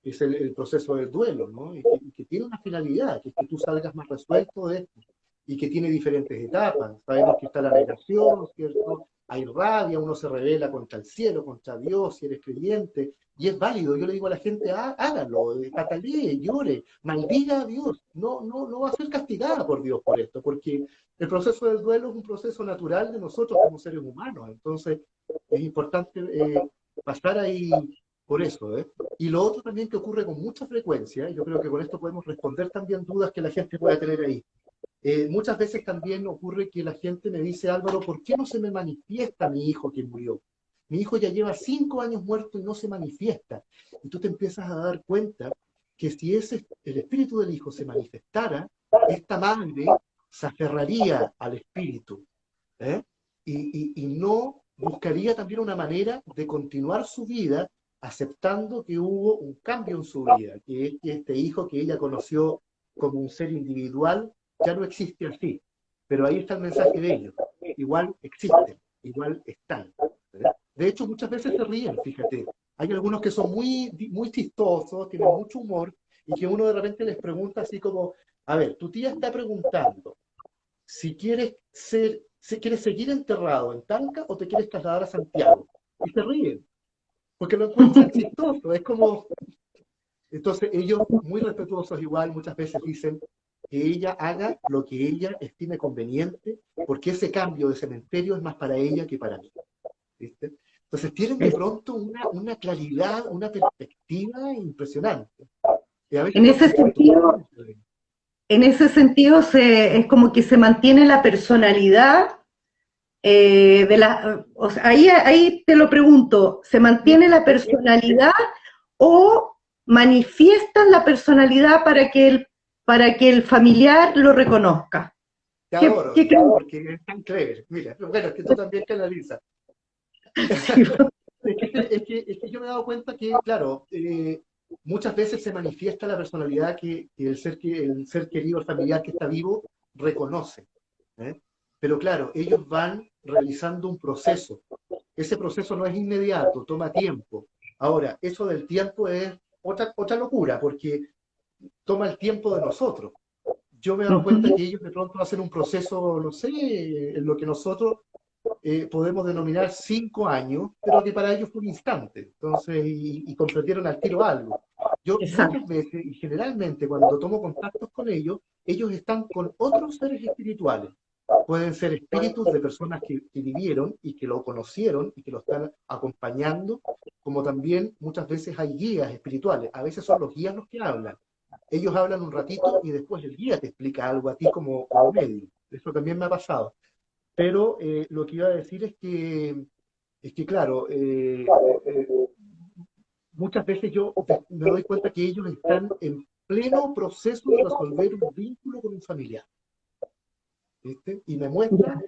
Es el proceso del duelo, ¿no? Y que tiene una finalidad, que es que tú salgas más resuelto de esto, y que tiene diferentes etapas. Sabemos que está la negación, ¿cierto? Hay rabia, uno se revela contra el cielo, contra Dios, si eres creyente, y es válido. Yo le digo a la gente, hágalo, patalee, llore, maldiga a Dios. No va a ser castigada por Dios por esto, porque el proceso del duelo es un proceso natural de nosotros como seres humanos. Entonces, es importante pasar ahí por eso, ¿eh? Y lo otro también que ocurre con mucha frecuencia, y yo creo que con esto podemos responder también dudas que la gente pueda tener ahí. Muchas veces también ocurre que la gente me dice, Álvaro, ¿por qué no se me manifiesta mi hijo que murió? Mi hijo ya lleva 5 años muerto y no se manifiesta. Y tú te empiezas a dar cuenta que si el espíritu del hijo se manifestara, esta madre se aferraría al espíritu, ¿eh? Y no buscaría también una manera de continuar su vida aceptando que hubo un cambio en su vida, que es que este hijo que ella conoció como un ser individual ya no existe así. Pero ahí está el mensaje de ellos. Igual existen, igual están. ¿Eh? De hecho, muchas veces se ríen, fíjate. Hay algunos que son muy chistosos, tienen mucho humor, y que uno de repente les pregunta así como, a ver, tu tía está preguntando si quieres seguir enterrado en Talca o te quieres trasladar a Santiago. Y se ríen, porque lo encuentran chistoso. Es como, entonces ellos, muy respetuosos igual, muchas veces dicen que ella haga lo que ella estime conveniente, porque ese cambio de cementerio es más para ella que para mí. ¿Viste? Entonces tienen de pronto una claridad, una perspectiva impresionante. Y a veces En los ese respeto. sentido, es como que se mantiene la personalidad o sea, ahí te lo pregunto, ¿se mantiene la personalidad o manifiestan la personalidad para que el familiar lo reconozca? Te ¿Qué, adoro, qué crees? porque es tan clever. Mira, bueno, es que tú también canalizas. Sí, Es que yo me he dado cuenta que, claro, muchas veces se manifiesta la personalidad que el ser querido, el familiar que está vivo, reconoce. ¿Eh? Pero claro, ellos van realizando un proceso. Ese proceso no es inmediato, toma tiempo. Ahora, eso del tiempo es otra locura, porque toma el tiempo de nosotros. Yo me he dado cuenta que ellos de pronto hacen un proceso, no sé, en lo que nosotros podemos denominar 5 años, pero que para ellos fue un instante. Entonces, y comprendieron al tiro algo. Yo exacto. muchas veces, y generalmente cuando tomo contactos con ellos están con otros seres espirituales. Pueden ser espíritus de personas que vivieron y que lo conocieron y que lo están acompañando, como también muchas veces hay guías espirituales. A veces son los guías los que hablan. Ellos hablan un ratito y después el guía te explica algo a ti como medio. Eso también me ha pasado. Pero lo que iba a decir es que claro, muchas veces yo me doy cuenta que ellos están en pleno proceso de resolver un vínculo con un familiar. ¿Viste? Y me muestran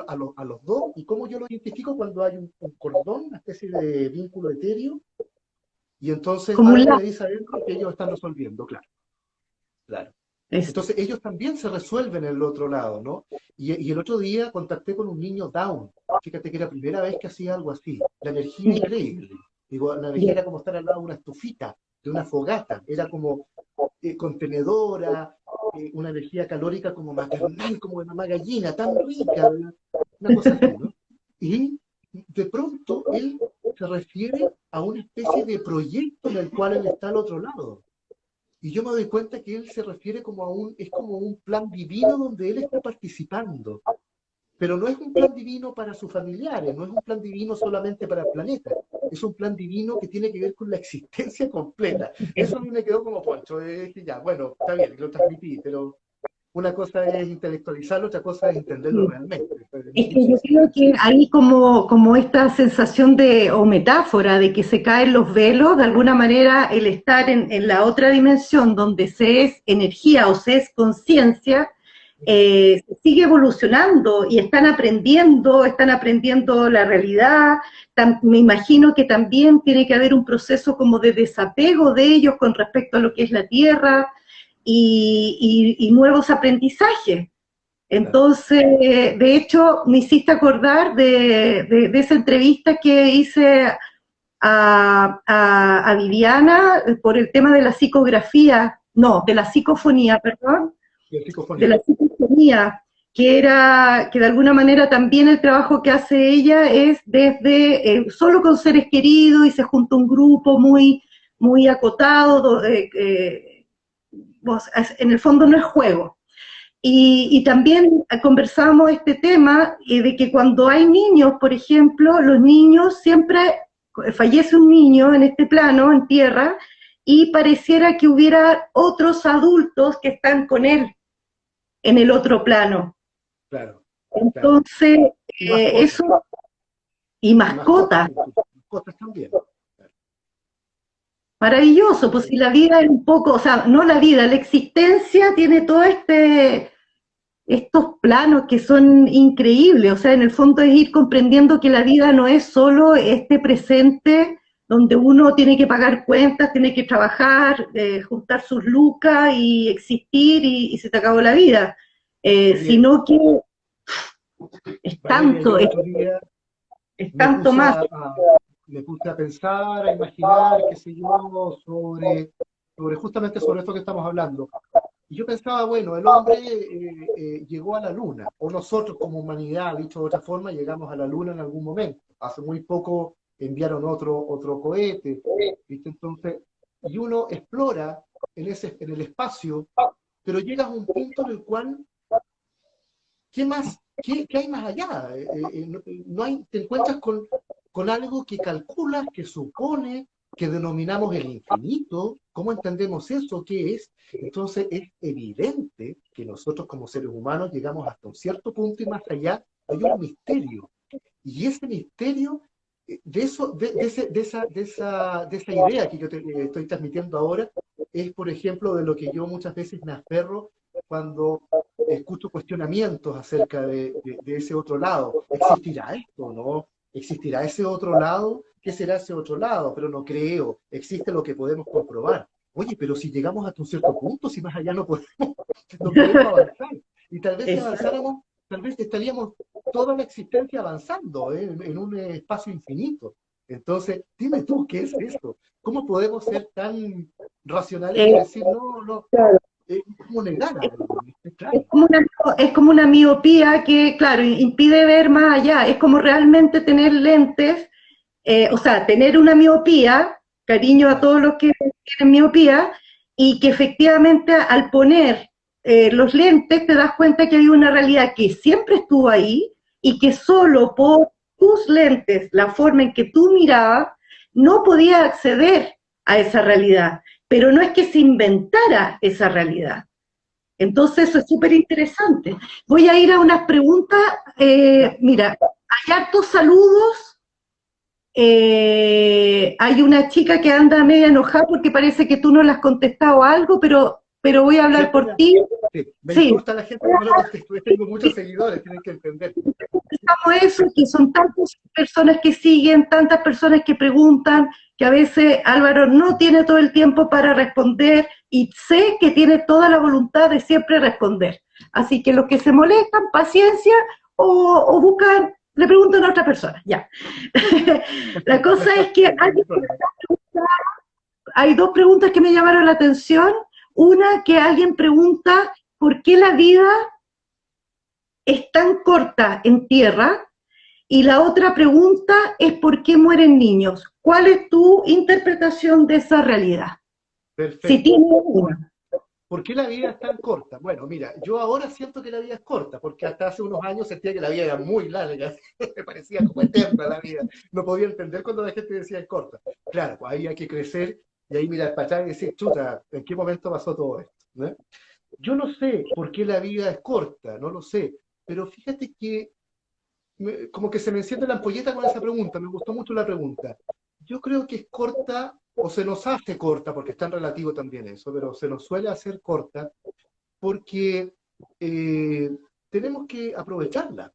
a los dos, y cómo yo lo identifico cuando hay un cordón, una especie de vínculo etéreo, y entonces Como un algo me lazo. dice adentro que ellos están resolviendo, claro, claro. Es, Entonces ellos también se resuelven en el otro lado, ¿no? Y el otro día contacté con un niño Down. Fíjate que era la primera vez que hacía algo así. La energía ya, increíble. Digo, la energía ya. era como estar al lado de una estufita, de una fogata. Era como contenedora, una energía calórica como maternal, como de mamá gallina, tan rica, una cosa así, ¿no? Y de pronto él se refiere a una especie de proyecto en el cual él está al otro lado. Y yo me doy cuenta que él se refiere es como un plan divino donde él está participando. Pero no es un plan divino para sus familiares, no es un plan divino solamente para el planeta. Es un plan divino que tiene que ver con la existencia completa. Eso a mí me quedó como poncho. Dije, ya, bueno, está bien, lo transmití, pero una cosa es intelectualizarlo, otra cosa es entenderlo realmente. Es Es muy que yo difícil. creo que hay como esta sensación o metáfora de que se caen los velos, de alguna manera el estar en la otra dimensión donde se es energía o se es conciencia, se sigue evolucionando y están aprendiendo la realidad. Me imagino que también tiene que haber un proceso como de desapego de ellos con respecto a lo que es la Tierra y nuevos aprendizajes. Claro. Entonces, de hecho, me hiciste acordar de esa entrevista que hice a Viviana por el tema de la psicografía, no, de la psicofonía, perdón, Y el de la psicofonía. psicofonía, que de alguna manera también el trabajo que hace ella es desde solo con seres queridos y se junta un grupo muy acotado, en el fondo no es juego. Y también conversamos este tema de que cuando hay niños, por ejemplo, los niños siempre, fallece un niño en este plano, en tierra, y pareciera que hubiera otros adultos que están con él. en el otro plano. Claro, claro. Entonces, Y mascotas, eso, y y mascotas mascotas, incluso, mascotas también. Claro. maravilloso, pues Entonces, si la vida es un poco, o sea, no la vida, la existencia tiene todo estos planos que son increíbles, o sea, en el fondo es ir comprendiendo que la vida no es solo este presente donde uno tiene que pagar cuentas, tiene que trabajar, juntar sus lucas y existir y se te acabó la vida, oye, sino que es Valeria, tanto, yo el otro día es me tanto puse más. me puse a pensar, a imaginar, qué sé yo, sobre justamente sobre esto que estamos hablando. Y yo pensaba, bueno, el hombre llegó a la luna, o nosotros como humanidad, dicho de otra forma, llegamos a la luna en algún momento. Hace muy poco enviaron otro cohete, ¿viste? Entonces, y uno explora en el espacio, pero llegas a un punto en el cual, ¿qué más? ¿Qué hay más allá? No hay, te encuentras con algo que calculas, que supone, que denominamos el infinito. ¿Cómo entendemos eso? ¿Qué es? Entonces es evidente que nosotros como seres humanos llegamos hasta un cierto punto y más allá hay un misterio. Y ese misterio, de, eso, de esa idea que yo te estoy transmitiendo ahora, es, por ejemplo, de lo que yo muchas veces me aferro cuando escucho cuestionamientos acerca de ese otro lado. ¿Existirá esto o no? ¿Existirá ese otro lado? ¿Qué será ese otro lado? Pero no creo. Existe lo que podemos comprobar. Oye, pero si llegamos hasta un cierto punto, si más allá no podemos, no podemos avanzar. Y tal vez si Exacto. avanzáramos, tal vez estaríamos toda la existencia avanzando en un espacio infinito. Entonces, dime tú, ¿qué es esto? ¿Cómo podemos ser tan racionales y Eh, decir, no, no, es como negar algo? Es Es extraño. como una, es como una miopía que, claro, impide ver más allá. Es como realmente tener lentes, o sea, tener una miopía, cariño a Claro, todos los que tienen miopía, y que efectivamente al poner los lentes te das cuenta que hay una realidad que siempre estuvo ahí y que solo por tus lentes, la forma en que tú mirabas, no podías acceder a esa realidad. Pero no es que se inventara esa realidad. Entonces, eso es súper interesante. Voy a ir a unas preguntas. ya, Mira, hay hartos saludos. Hay una chica que anda media enojada porque parece que tú no le has contestado algo, pero voy a hablar siempre por ti. me Sí, insulta la gente que no lo contesto. Tengo muchos seguidores, tienen que entender. como eso, que son tantas personas que siguen, tantas personas que preguntan, que a veces Álvaro no tiene todo el tiempo para responder y sé que tiene toda la voluntad de siempre responder. Así que los que se molestan, paciencia o buscan, le preguntan a otra persona, ya. La cosa es que Perfecto, no hay problema. hay dos preguntas que me llamaron la atención. Una, que alguien pregunta por qué la vida es tan corta en tierra. Y la otra pregunta es ¿por qué mueren niños? ¿Cuál es tu interpretación de esa realidad? Si Perfecto. tienes una. ¿Por qué la vida es tan corta? Bueno, mira, yo ahora siento que la vida es corta, porque hasta hace unos años sentía que la vida era muy larga, me parecía como eterna la vida. No podía entender cuando la gente decía es corta. Claro, pues ahí hay que crecer y ahí mirar para atrás y decir, chuta, ¿en qué momento pasó todo esto? ¿No? Yo no sé por qué la vida es corta, no lo sé, pero fíjate que como que se me enciende la ampolleta con esa pregunta, me gustó mucho la pregunta. Yo creo que es corta, o se nos hace corta, porque es tan relativo también eso, pero se nos suele hacer corta porque eh, tenemos que aprovecharla,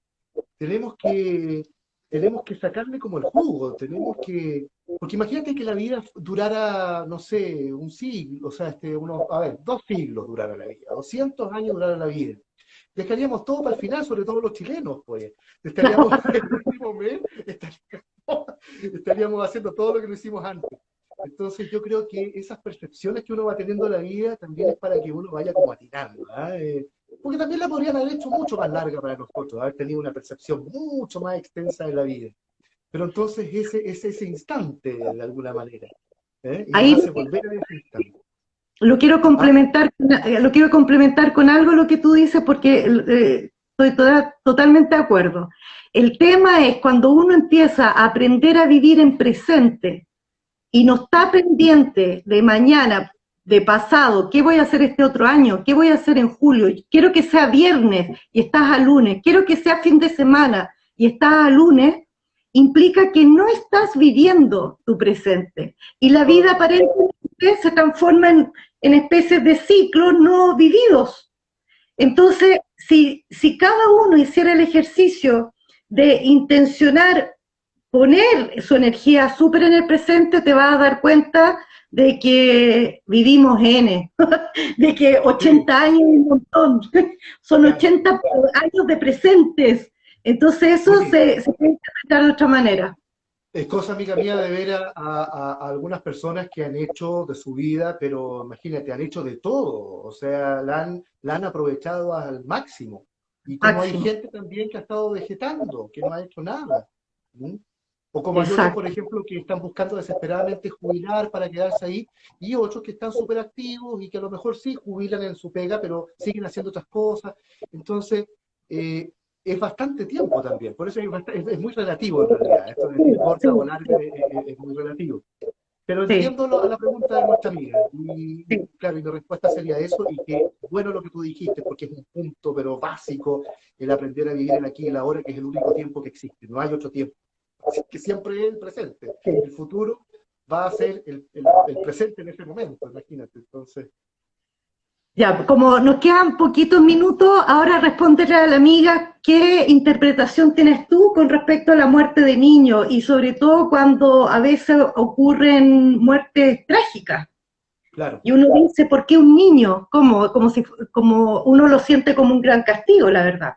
tenemos que, tenemos que sacarle como el jugo, porque imagínate que la vida durara, no sé, un siglo, o sea, a ver, 2 siglos durara la vida, 200 años durara la vida. Dejaríamos todo para el final, sobre todo los chilenos, pues. Estaríamos el último mes, estaríamos haciendo todo lo que no hicimos antes. Entonces yo creo que esas percepciones que uno va teniendo de la vida también es para que uno vaya como atinando. ¿Ah? Porque también la podrían haber hecho mucho más larga para nosotros, haber tenido una percepción mucho más extensa de la vida. Pero entonces ese es ese instante, de alguna manera. Y nos Ahí hace volver a ese instante. ¿Ah? lo quiero complementar con algo lo que tú dices porque estoy totalmente de acuerdo. El tema es cuando uno empieza a aprender a vivir en presente y no está pendiente de mañana. de pasado, ¿qué voy a hacer este otro año? ¿Qué voy a hacer en julio? Quiero que sea viernes y estás a lunes, quiero que sea fin de semana y estás a lunes, implica que no estás viviendo tu presente. Y la vida aparentemente se transforma en especies de ciclos no vividos. Entonces, si cada uno hiciera el ejercicio de intencionar poner su energía súper en el presente, te vas a dar cuenta de que vivimos N, de que 80 años es un montón, son Claro. 80 años de presentes. Entonces eso Oye, se puede interpretar de otra manera. es cosa, amiga mía, de ver a algunas personas que han hecho de su vida, pero imagínate, han hecho de todo, o sea, la han aprovechado al máximo. Y como hay Máximo. gente también que ha estado vegetando, que no ha hecho nada. ¿Mm? O como hay otros, por Exacto. ejemplo, que están buscando desesperadamente jubilar para quedarse ahí, y otros que están súper activos y que a lo mejor sí jubilan en su pega, pero siguen haciendo otras cosas. Entonces, eh, es bastante tiempo también, por eso es muy relativo en realidad. Esto de decir Sí, corta o larga es muy relativo. Pero sí, entiendo a la pregunta de nuestra amiga, sí. claro, y mi respuesta sería eso, y que bueno lo que tú dijiste, porque es un punto, pero básico, el aprender a vivir el aquí y el ahora, que es el único tiempo que existe, no hay otro tiempo. Así que siempre es el presente. El futuro va a ser el presente en ese momento, imagínate. Entonces, Ya, como nos quedan poquitos minutos, ahora respóndele a la amiga qué interpretación tienes tú con respecto a la muerte de niños y sobre todo cuando a veces ocurren muertes trágicas. claro, Y uno dice, ¿por qué un niño? ¿Cómo? Como uno lo siente como un gran castigo, la verdad.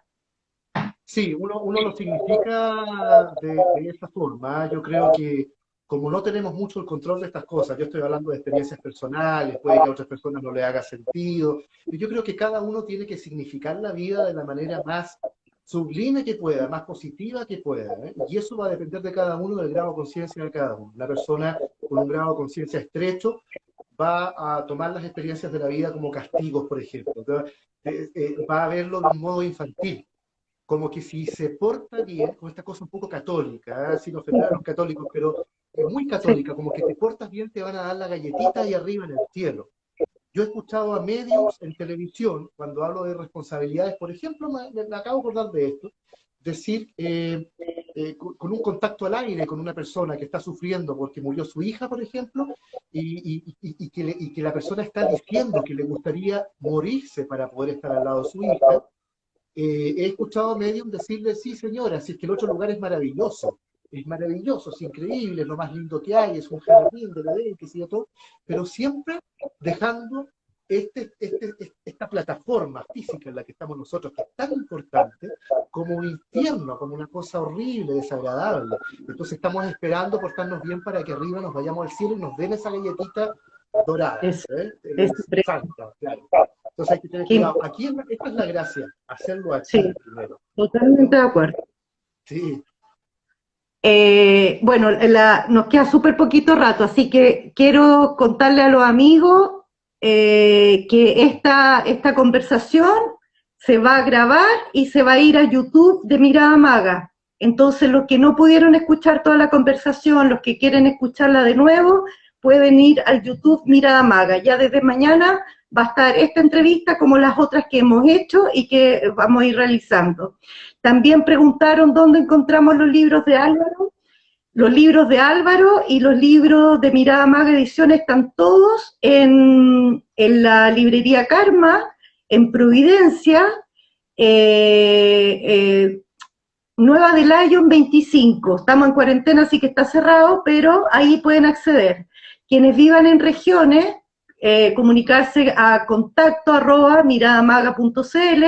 sí, uno lo significa de esa forma. Yo creo que como no tenemos mucho el control de estas cosas, yo estoy hablando de experiencias personales, puede que a otras personas no le haga sentido, y yo creo que cada uno tiene que significar la vida de la manera más sublime que pueda, más positiva que pueda, ¿eh? Y eso va a depender de cada uno, del grado de conciencia de cada uno. La persona con un grado de conciencia estrecho va a tomar las experiencias de la vida como castigos, por ejemplo. Va a verlo de un modo infantil, como que si se porta bien, con esta cosa un poco católica, ¿eh? Sin ofender a los católicos, pero es muy Sí, católica, como que te portas bien, te van a dar la galletita ahí arriba en el cielo. Yo he escuchado a medios en televisión, cuando hablo de responsabilidades, por ejemplo, me acabo de acordar de esto, decir, con un contacto al aire con una persona que está sufriendo porque murió su hija, por ejemplo, y que la persona está diciendo que le gustaría morirse para poder estar al lado de su hija. He escuchado a Medium decirle, sí señora, si es que el otro lugar es maravilloso, es increíble, es lo más lindo que hay, es un jardín de bebé, que sé yo todo, pero siempre dejando esta plataforma física en la que estamos nosotros, que es tan importante, como un infierno, como una cosa horrible, desagradable. Entonces estamos esperando portarnos bien para que arriba nos vayamos al cielo y nos den esa galletita dorada, es, ¿eh? es Santa, claro. Entonces hay que tener que, cuidado. Aquí esta es la gracia, hacerlo sí, aquí primero, totalmente ¿no? de acuerdo. Sí, Bueno, nos queda súper poquito rato, así que quiero contarle a los amigos que esta conversación se va a grabar y se va a ir a YouTube de Mirada Maga. Entonces, los que no pudieron escuchar toda la conversación, los que quieren escucharla de nuevo, pueden ir al YouTube Mirada Maga. Ya desde mañana va a estar esta entrevista como las otras que hemos hecho y que vamos a ir realizando. También preguntaron dónde encontramos los libros de Álvaro. Los libros de Álvaro y los libros de Mirada Maga Edición están todos en la librería Karma, en Providencia, eh, eh, Nueva de Lyon 25. Estamos en cuarentena, así que está cerrado, pero ahí pueden acceder. Quienes vivan en regiones, comunicarse a contacto@miradamaga.cl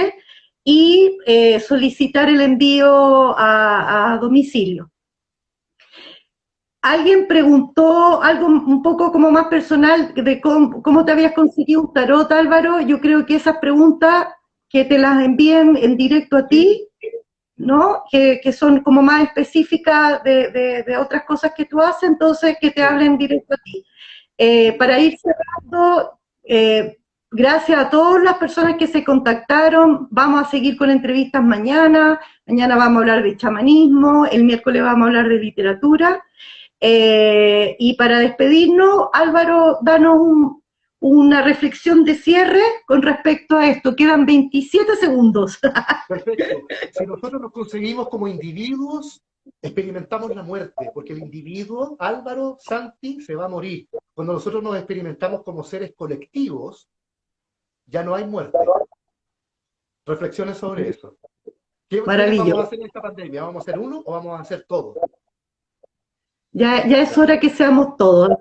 y solicitar el envío a domicilio. Alguien preguntó algo un poco como más personal de cómo te habías conseguido un tarot, Álvaro. Yo creo que esas preguntas que te las envíen en directo a sí, ti, ¿no? Que son como más específicas de otras cosas que tú haces, entonces que te sí, hablen directo a ti. sí. Para ir cerrando, gracias a todas las personas que se contactaron, vamos a seguir con entrevistas mañana, mañana vamos a hablar de chamanismo, el miércoles vamos a hablar de literatura, y para despedirnos, Álvaro, danos una reflexión de cierre con respecto a esto. Quedan 27 segundos. Perfecto. Si nosotros nos conseguimos como individuos, experimentamos la muerte, porque el individuo, Álvaro, Santi, se va a morir. Cuando nosotros nos experimentamos como seres colectivos, ya no hay muerte. Reflexiones sobre eso. ¿Quiénes vamos a Maravilloso. hacer en esta pandemia? ¿Vamos a hacer uno o vamos a hacer todo? Ya es hora que seamos todos.